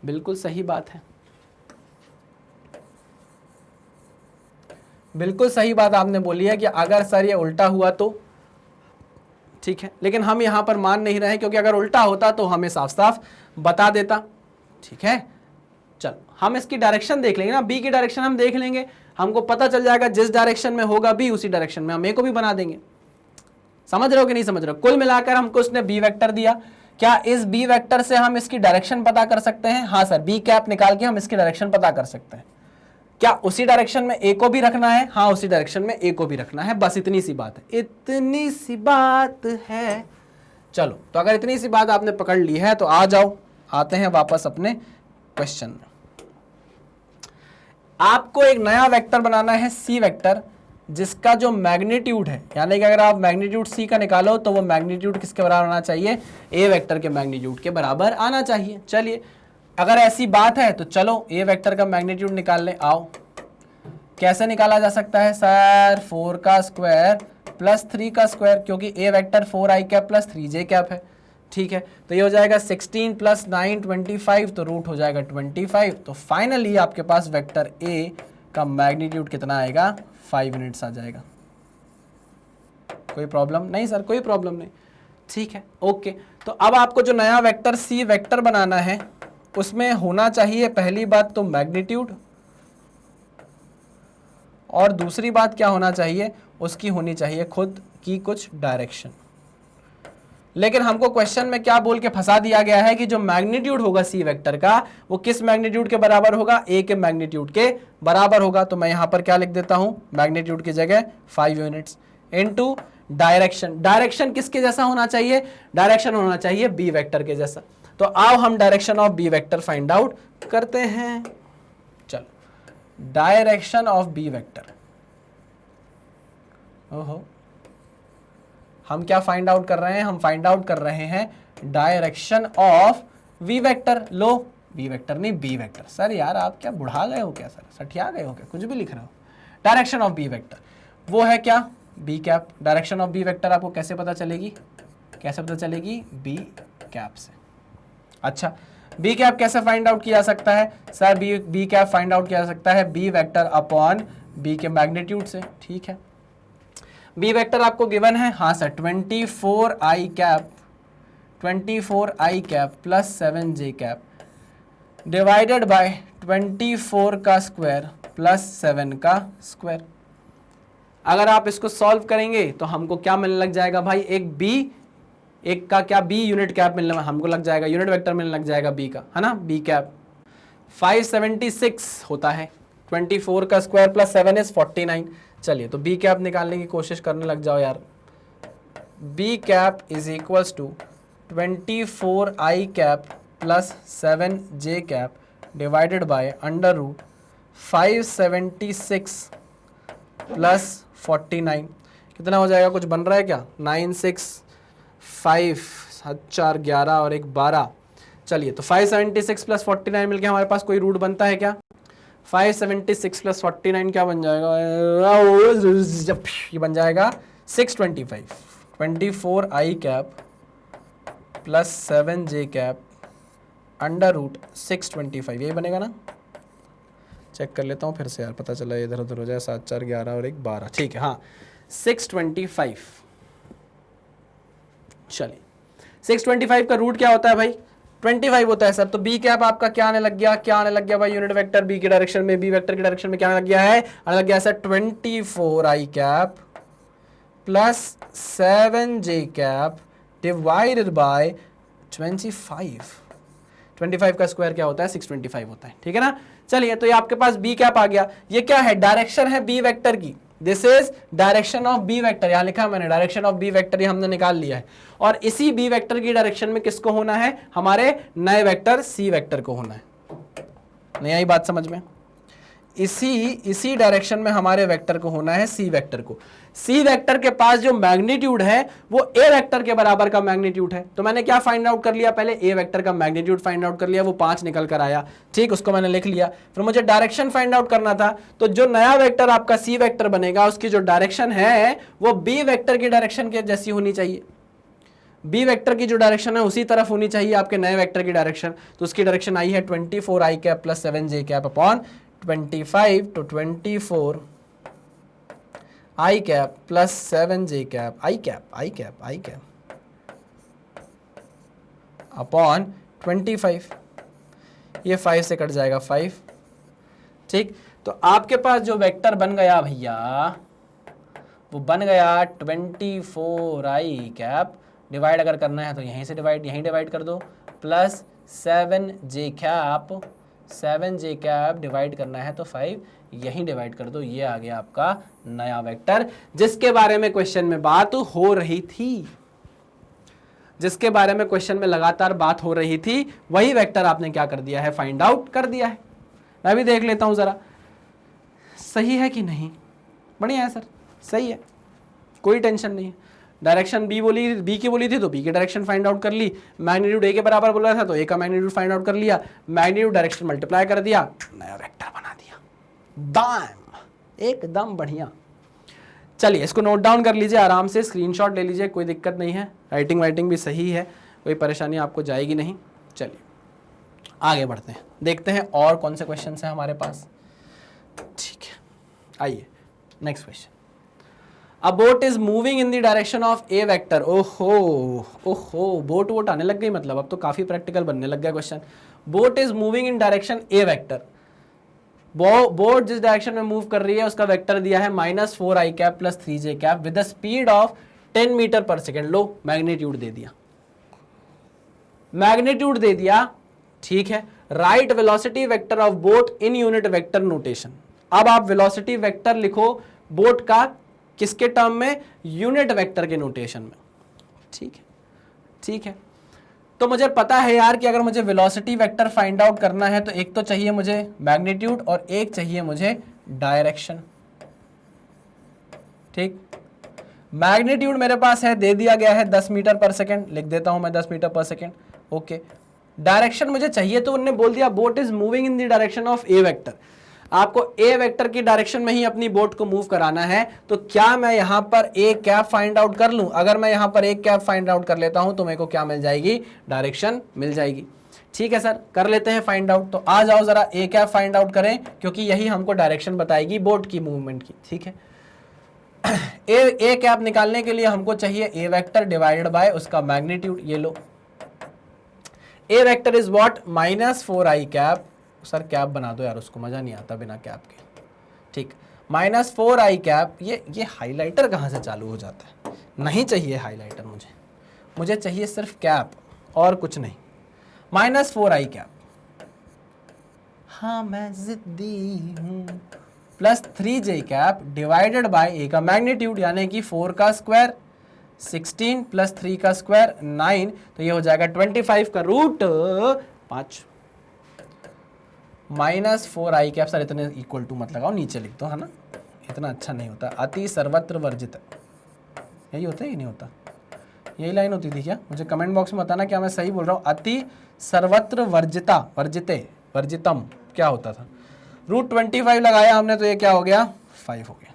बिल्कुल सही बात है, बिल्कुल सही बात आपने बोली है कि अगर सर ये उल्टा हुआ तो ठीक है, लेकिन हम यहां पर मान नहीं रहे, क्योंकि अगर उल्टा होता तो हमें साफ साफ बता देता। ठीक है, चलो हम इसकी डायरेक्शन देख लेंगे ना, बी की डायरेक्शन हम देख लेंगे, हमको पता चल जाएगा जिस डायरेक्शन में होगा बी उसी डायरेक्शन में हम ए को भी बना देंगे। समझ रहे हो कि नहीं समझ रहे हो? कुल मिलाकर हमको उसने बी वेक्टर दिया, क्या इस बी वेक्टर से हम इसकी डायरेक्शन पता कर सकते हैं? हाँ सर, बी कैप निकाल के हम इसकी डायरेक्शन पता कर सकते हैं। क्या उसी डायरेक्शन में ए को भी रखना है? हाँ, उसी डायरेक्शन में ए को भी रखना है, बस इतनी सी बात है, इतनी सी बात है। चलो, तो अगर इतनी सी बात आपने पकड़ ली है तो आ जाओ, आते हैं वापस अपने क्वेश्चन में। आपको एक नया वेक्टर बनाना है सी वेक्टर, जिसका जो मैग्नीट्यूड है, यानी कि अगर आप मैग्नीट्यूड सी का निकालो तो वो मैग्नीट्यूड किसके बराबर आना चाहिए? ए वेक्टर के मैग्नीट्यूड के बराबर आना चाहिए। चलिए, अगर ऐसी बात है तो चलो ए वेक्टर का मैग्नीट्यूड निकाल लें। आओ, कैसे निकाला जा सकता है सर? 4 का स्क्वायर प्लस 3 का स्क्वायर, क्योंकि ए vector 4 i cap plus 3 j cap है। ठीक है, तो ये हो जाएगा 16 प्लस 9 25, तो रूट हो जाएगा 25। तो फाइनली आपके पास वेक्टर ए का मैग्नीट्यूड कितना आएगा? 5 यूनिट्स आ जाएगा। कोई प्रॉब्लम नहीं सर? कोई प्रॉब्लम नहीं। ठीक है, ओके। तो अब आपको जो नया वेक्टर सी वेक्टर बनाना है उसमें होना चाहिए पहली बात तो मैग्नीट्यूड, और दूसरी बात क्या होना चाहिए, उसकी होनी चाहिए खुद की कुछ डायरेक्शन। लेकिन हमको क्वेश्चन में क्या बोल के फंसा दिया गया है कि जो मैग्नीट्यूड होगा सी वेक्टर का वो किस मैग्नीट्यूड के बराबर होगा, ए के मैग्नीट्यूड के बराबर होगा। तो मैं यहां पर क्या लिख देता हूं, मैग्नीट्यूड की जगह 5 यूनिट्स इनटू डायरेक्शन। डायरेक्शन किसके जैसा होना चाहिए, डायरेक्शन होना चाहिए बी वेक्टर के जैसा। तो आओ हम direction of b vector find out करते हैं। चलो, डायरेक्शन ऑफ बी वेक्टर, ओहो, हम क्या फाइंड आउट कर रहे हैं, हम फाइंड आउट कर रहे हैं डायरेक्शन ऑफ वी वेक्टर। लो, वी वेक्टर नहीं बी वेक्टर। सर यार आप क्या बुढ़ा गए हो क्या, सर सठिया गए हो क्या, कुछ भी लिख रहे हो। डायरेक्शन ऑफ बी वेक्टर वो है क्या, b cap. Direction of b vector आपको कैसे पता चलेगी, कैसे पता चलेगी, बी कैप से। अच्छा, बी कैप कैसे फाइंड आउट किया सकता है, sir b cap find out किया जा सकता है बी वेक्टर अपॉन बी के मैग्नीट्यूड से। ठीक है, बी वेक्टर आपको गिवन है, हाँ sir, 24 i cap plus 7 j cap divided by 24 का स्क्वायर प्लस 7 का स्क्वायर। अगर आप इसको सॉल्व करेंगे तो हमको क्या मिलने लग जाएगा भाई, एक का क्या बी यूनिट कैप मिलने में हमको लग जाएगा, यूनिट वेक्टर मिलने लग जाएगा बी का, है ना, बी कैप 576 होता है। 24 का स्क्वायर प्लस 7 इज 49। चलिए तो बी कैप निकालने की कोशिश करने लग जाओ यार। B cap is equals to 24 i cap plus 7 j cap divided by under root 576 plus 49। कितना हो जाएगा, कुछ बन रहा है क्या, 9 6 5 4 11 और 1 12। चलिए तो 576 प्लस 49 मिलके हमारे पास कोई रूट बनता है क्या, 576 प्लस 49 क्या बन जाएगा, ये बन जाएगा 625। 24 i cap plus 7 j cap under root 625, यही बनेगा ना। चेक कर लेता हूँ फिर से यार, पता चला इधर उधर हो जाए, 7 4 11 और 1 12। ठीक है, हाँ 625। चलिए 625 का रूट क्या होता है भाई, 25 होता है सर। तो बी कैप आपका क्या आने लग गया, क्या आने लग गया भाई, यूनिट वेक्टर बी की डायरेक्शन में, बी वेक्टर की डायरेक्शन में क्या आने लग गया है, आने लग गया sir 24 i cap plus 7 j cap divided bye 25। 25 का स्क्वायर क्या होता है, 625 होता है। ठीक है ना। चलिए तो ये आपके पास बी कैप आ गया। ये क्या है, डायरेक्शन है बी वेक्टर की। This is direction of b vector, यहां लिखा मैंने डायरेक्शन ऑफ बी वेक्टर, ये हमने निकाल लिया है। और इसी बी वेक्टर की डायरेक्शन में किसको होना है, हमारे नए वेक्टर सी वेक्टर को होना है। नहीं आई बात समझ में, इसी डायरेक्शन में हमारे वेक्टर को होना है सी वेक्टर को। सी वेक्टर के पास जो मैग्नीट्यूड है वो ए वेक्टर के बराबर का मैग्नीट्यूड है। तो मैंने क्या फाइंड आउट कर लिया, पहले ए वेक्टर का मैग्नीट्यूड फाइंड आउट कर लिया, वो 5 निकल कर आया। ठीक, उसको मैंने लिख लिया। फिर मुझे डायरेक्शन फाइंड आउट करना था, तो जो नया वेक्टर आपका सी वेक्टर बनेगा उसकी जो डायरेक्शन है वो बी वेक्टर की डायरेक्शन के जैसी होनी चाहिए। बी वेक्टर की जो डायरेक्शन है उसी तरफ होनी चाहिए आपके नए वेक्टर की डायरेक्शन। तो उसकी डायरेक्शन आई है 24 i cap plus 7 j cap upon 25 to 24 i cap plus 7 j cap i cap upon 25। ये 5 से कट जाएगा 5। ठीक, तो आपके पास जो वेक्टर बन गया भैया वो बन गया 24 आई कैप, डिवाइड अगर करना है तो यहीं से यहीं डिवाइड कर दो, प्लस 7 जे कैप डिवाइड करना है तो 5 यहीं डिवाइड कर दो। ये आ गया आपका नया वेक्टर, जिसके बारे में क्वेश्चन में बात हो रही थी, जिसके बारे में क्वेश्चन में लगातार बात हो रही थी, वही वेक्टर आपने क्या कर दिया है, फाइंड आउट कर दिया है। मैं भी देख लेता हूं जरा, सही है कि नहीं। बढ़िया है सर, सही है, कोई टेंशन नहीं है। डायरेक्शन बी की बोली थी तो बी की डायरेक्शन फाइंड आउट कर ली, मैग्नीट्यूड ए के बराबर बोला था तो ए का मैग्नीट्यूड फाइंड आउट कर लिया, मैग्नीट्यूड डायरेक्शन मल्टीप्लाई कर दिया, नया वेक्टर बना दिया। दाम एकदम बढ़िया। चलिए इसको नोट डाउन कर लीजिए, आराम से स्क्रीनशॉट ले लीजिए, कोई दिक्कत नहीं है, राइटिंग भी सही है, कोई परेशानी आपको जाएगी नहीं। चलिए आगे बढ़ते हैं, देखते हैं और कौन से क्वेश्चन हैं हमारे पास। ठीक है, आइए next question. A boat is moving in the direction of A vector. ओहो ओहो, बोट वोट आने लग गई, मतलब अब तो काफी प्रैक्टिकल बनने लग गया question. Boat is moving in direction a vector, boat जिस डायरेक्शन में मूव कर रही है उसका वेक्टर दिया है -4i plus 3j with the speed of 10 metre per second. लो मैग्नीट्यूड दे दिया, मैग्नीट्यूड दे दिया, ठीक है। Right velocity vector of boat in unit vector notation. अब आप वेलोसिटी वेक्टर लिखो बोट का, किसके टर्म में? यूनिट वेक्टर के नोटेशन में, ठीक है, ठीक है। तो मुझे पता है यार कि अगर मुझे वेलोसिटी वेक्टर फाइंड आउट करना है तो एक तो चाहिए मुझे मैग्नीट्यूड और एक चाहिए मुझे डायरेक्शन, ठीक। मैग्नीट्यूड मेरे पास है, दे दिया गया है 10 मीटर पर सेकेंड, लिख देता हूं मैं 10 metre per second, okay. Direction मुझे चाहिए तो उन्होंने बोल दिया boat is moving in the direction of A vector. आपको ए वेक्टर की डायरेक्शन में ही अपनी बोट को मूव कराना है, तो क्या मैं यहां पर ए कैप फाइंड आउट कर लूं? अगर मैं यहां पर ए कैप फाइंड आउट कर लेता हूं तो मेरे को क्या मिल जाएगी? डायरेक्शन मिल जाएगी। ठीक है सर, कर लेते हैं फाइंड आउट। तो आ जाओ जरा ए कैप फाइंड आउट करें, क्योंकि यही हमको डायरेक्शन बताएगी बोट की मूवमेंट की, ठीक है। ए कैप निकालने के लिए हमको चाहिए ए वेक्टर डिवाइडेड बाय उसका मैग्नीट्यूड। ये लो, A vector is what? -4i cap. Sir cap बना दो यार, उसको मजा नहीं आता बिना कैप के, ठीक। -4i cap. ये हाइलाइटर कहाँ से चालू हो जाता है? नहीं चाहिए हाइलाइटर मुझे, मुझे चाहिए सिर्फ कैप और कुछ नहीं। -4i कैप, हाँ मैं जिद्दी हूँ, plus 3j cap divided by A का मैग्नीट्यूड, यानी कि 4 का स्क्वायर 16 प्लस 3 का स्क्वायर 9, तो ये हो जाएगा 25 का रूट 5। -4i cap. सर इतने इक्वल टू मत लगाओ, नीचे लिख दो, है ना, इतना अच्छा नहीं होता। अति सर्वत्र वर्जित, यही होता है, ये नहीं होता, यही लाइन होती थी क्या? मुझे कमेंट बॉक्स में बताना क्या मैं सही बोल रहा हूँ। अति सर्वत्र वर्जिता, वर्जिते, वर्जितम क्या होता था? रूट 25 लगाया हमने, तो ये क्या हो गया? 5 हो गया।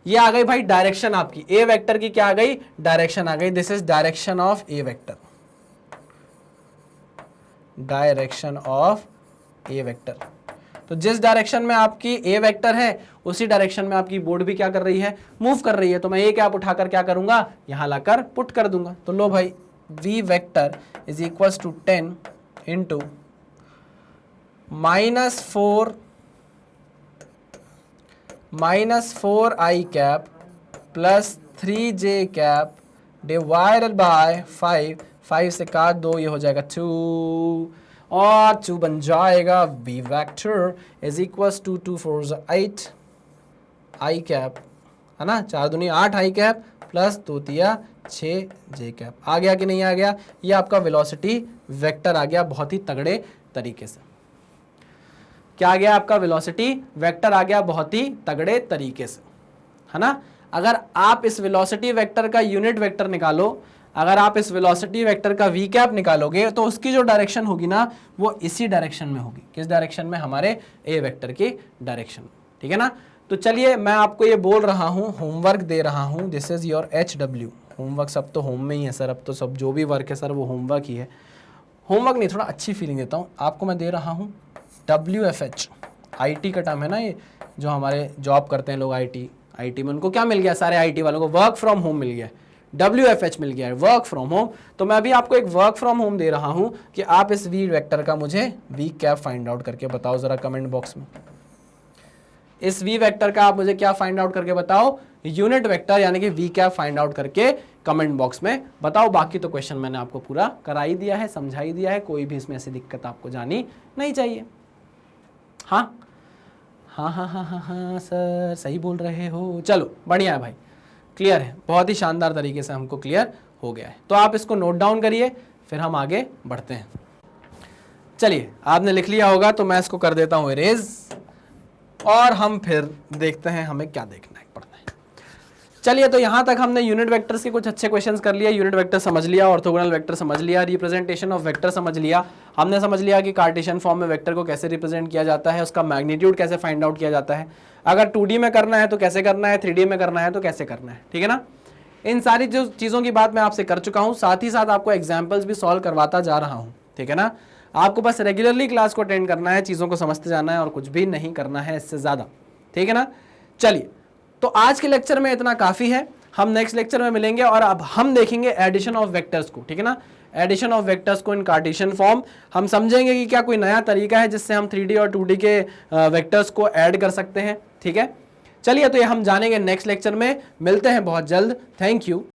ये आ गई भाई डायरेक्शन आपकी, ए वेक्टर की क्या आ गई? डायरेक्शन आ गई। This is direction of A vector, direction of A vector. तो जिस डायरेक्शन में आपकी ए वेक्टर है उसी डायरेक्शन में आपकी बोर्ड भी क्या कर रही है? मूव कर रही है। तो मैं ए कैप उठाकर क्या करूंगा? यहां लाकर पुट कर दूंगा। तो लो भाई, v vector is equals to 10 into -4i cap plus 3j cap divided by 5। 5 से काट दो, ये हो जाएगा 2, और 2 बन जाएगा v vector is equals to 2 4 8 i cap, है ना, 4 दूनी 8 i कैप प्लस 2 तिया 6 j कैप। आ गया कि नहीं आ गया? ये आपका वेलोसिटी वेक्टर आ गया बहुत ही तगड़े तरीके से। क्या आ गया? आपका वेलोसिटी वेक्टर आ गया बहुत ही तगड़े तरीके से, है ना। अगर आप इस वेलोसिटी वेक्टर का यूनिट वेक्टर निकालो, अगर आप इस वेलोसिटी वेक्टर का वी कैप निकालोगे, तो उसकी जो डायरेक्शन होगी ना, वो इसी डायरेक्शन में होगी। किस डायरेक्शन में? हमारे ए वेक्टर की डायरेक्शन में, ठीक है ना। तो चलिए मैं आपको ये बोल रहा हूँ, होमवर्क दे रहा हूँ, this is your HW। Homework सब तो होम में ही है सर, अब तो सब जो भी वर्क है सर वो होमवर्क ही है। होमवर्क नहीं, थोड़ा अच्छी फीलिंग देता हूँ आपको। मैं दे रहा हूँ WFH, IT का टर्म है ना ये, जो हमारे जॉब करते हैं लोग IT में, उनको क्या मिल गया? सारे IT वालों को वर्क फ्रॉम होम मिल गया, WFH मिल गया है, वर्क फ्रॉम होम। तो मैं अभी आपको एक वर्क फ्रॉम होम दे रहा हूं कि आप इस वी वेक्टर का मुझे वी कैप फाइंड आउट करके बताओ जरा कमेंट बॉक्स में। इस वी वेक्टर का आप मुझे क्या फाइंड आउट करके बताओ? यूनिट वेक्टर यानी कि वी कैप फाइंड आउट करके कमेंट बॉक्स में बताओ। बाकी तो क्वेश्चन मैंने आपको पूरा करा ही दिया है, समझा ही दिया है, कोई भी इसमें ऐसी दिक्कत आपको जानी नहीं चाहिए। हाँ हाँ हाँ हाँ हाँ हाँ सर सही बोल रहे हो। चलो बढ़िया है भाई, क्लियर है, बहुत ही शानदार तरीके से हमको क्लियर हो गया है। तो आप इसको नोट डाउन करिए, फिर हम आगे बढ़ते हैं। चलिए आपने लिख लिया होगा तो मैं इसको कर देता हूँ इरेज, और हम फिर देखते हैं हमें क्या देखना है, पढ़ना है। चलिए तो यहाँ तक हमने यूनिट वेक्टर्स के कुछ अच्छे क्वेश्चंस कर लिया। यूनिट वेक्टर समझ लिया, ऑर्थोगोनल वेक्टर समझ लिया, रिप्रेजेंटेशन ऑफ वेक्टर समझ लिया। हमने समझ लिया कि कार्टेशियन फॉर्म में वेक्टर को कैसे रिप्रेजेंट किया जाता है, उसका मैग्नीट्यूड कैसे फाइंड आउट किया जाता है, अगर 2D में करना है तो कैसे करना है, 3D में करना है तो कैसे करना है, ठीक है ना। इन सारी जो चीज़ों की बात मैं आपसे कर चुका हूँ, साथ ही साथ आपको एग्जाम्पल्स भी सॉल्व करवाता जा रहा हूँ, ठीक है ना। आपको बस रेगुलरली क्लास को अटेंड करना है, चीज़ों को समझते जाना है और कुछ भी नहीं करना है इससे ज़्यादा, ठीक है ना। चलिए तो आज के लेक्चर में इतना काफी है, हम नेक्स्ट लेक्चर में मिलेंगे और अब हम देखेंगे एडिशन ऑफ वेक्टर्स को, ठीक है ना, एडिशन ऑफ वेक्टर्स को इन कार्टेशियन फॉर्म। हम समझेंगे कि क्या कोई नया तरीका है जिससे हम 3D और 2D के वेक्टर्स को ऐड कर सकते हैं, ठीक है। चलिए, तो ये हम जानेंगे नेक्स्ट लेक्चर में, मिलते हैं बहुत जल्द। Thank you.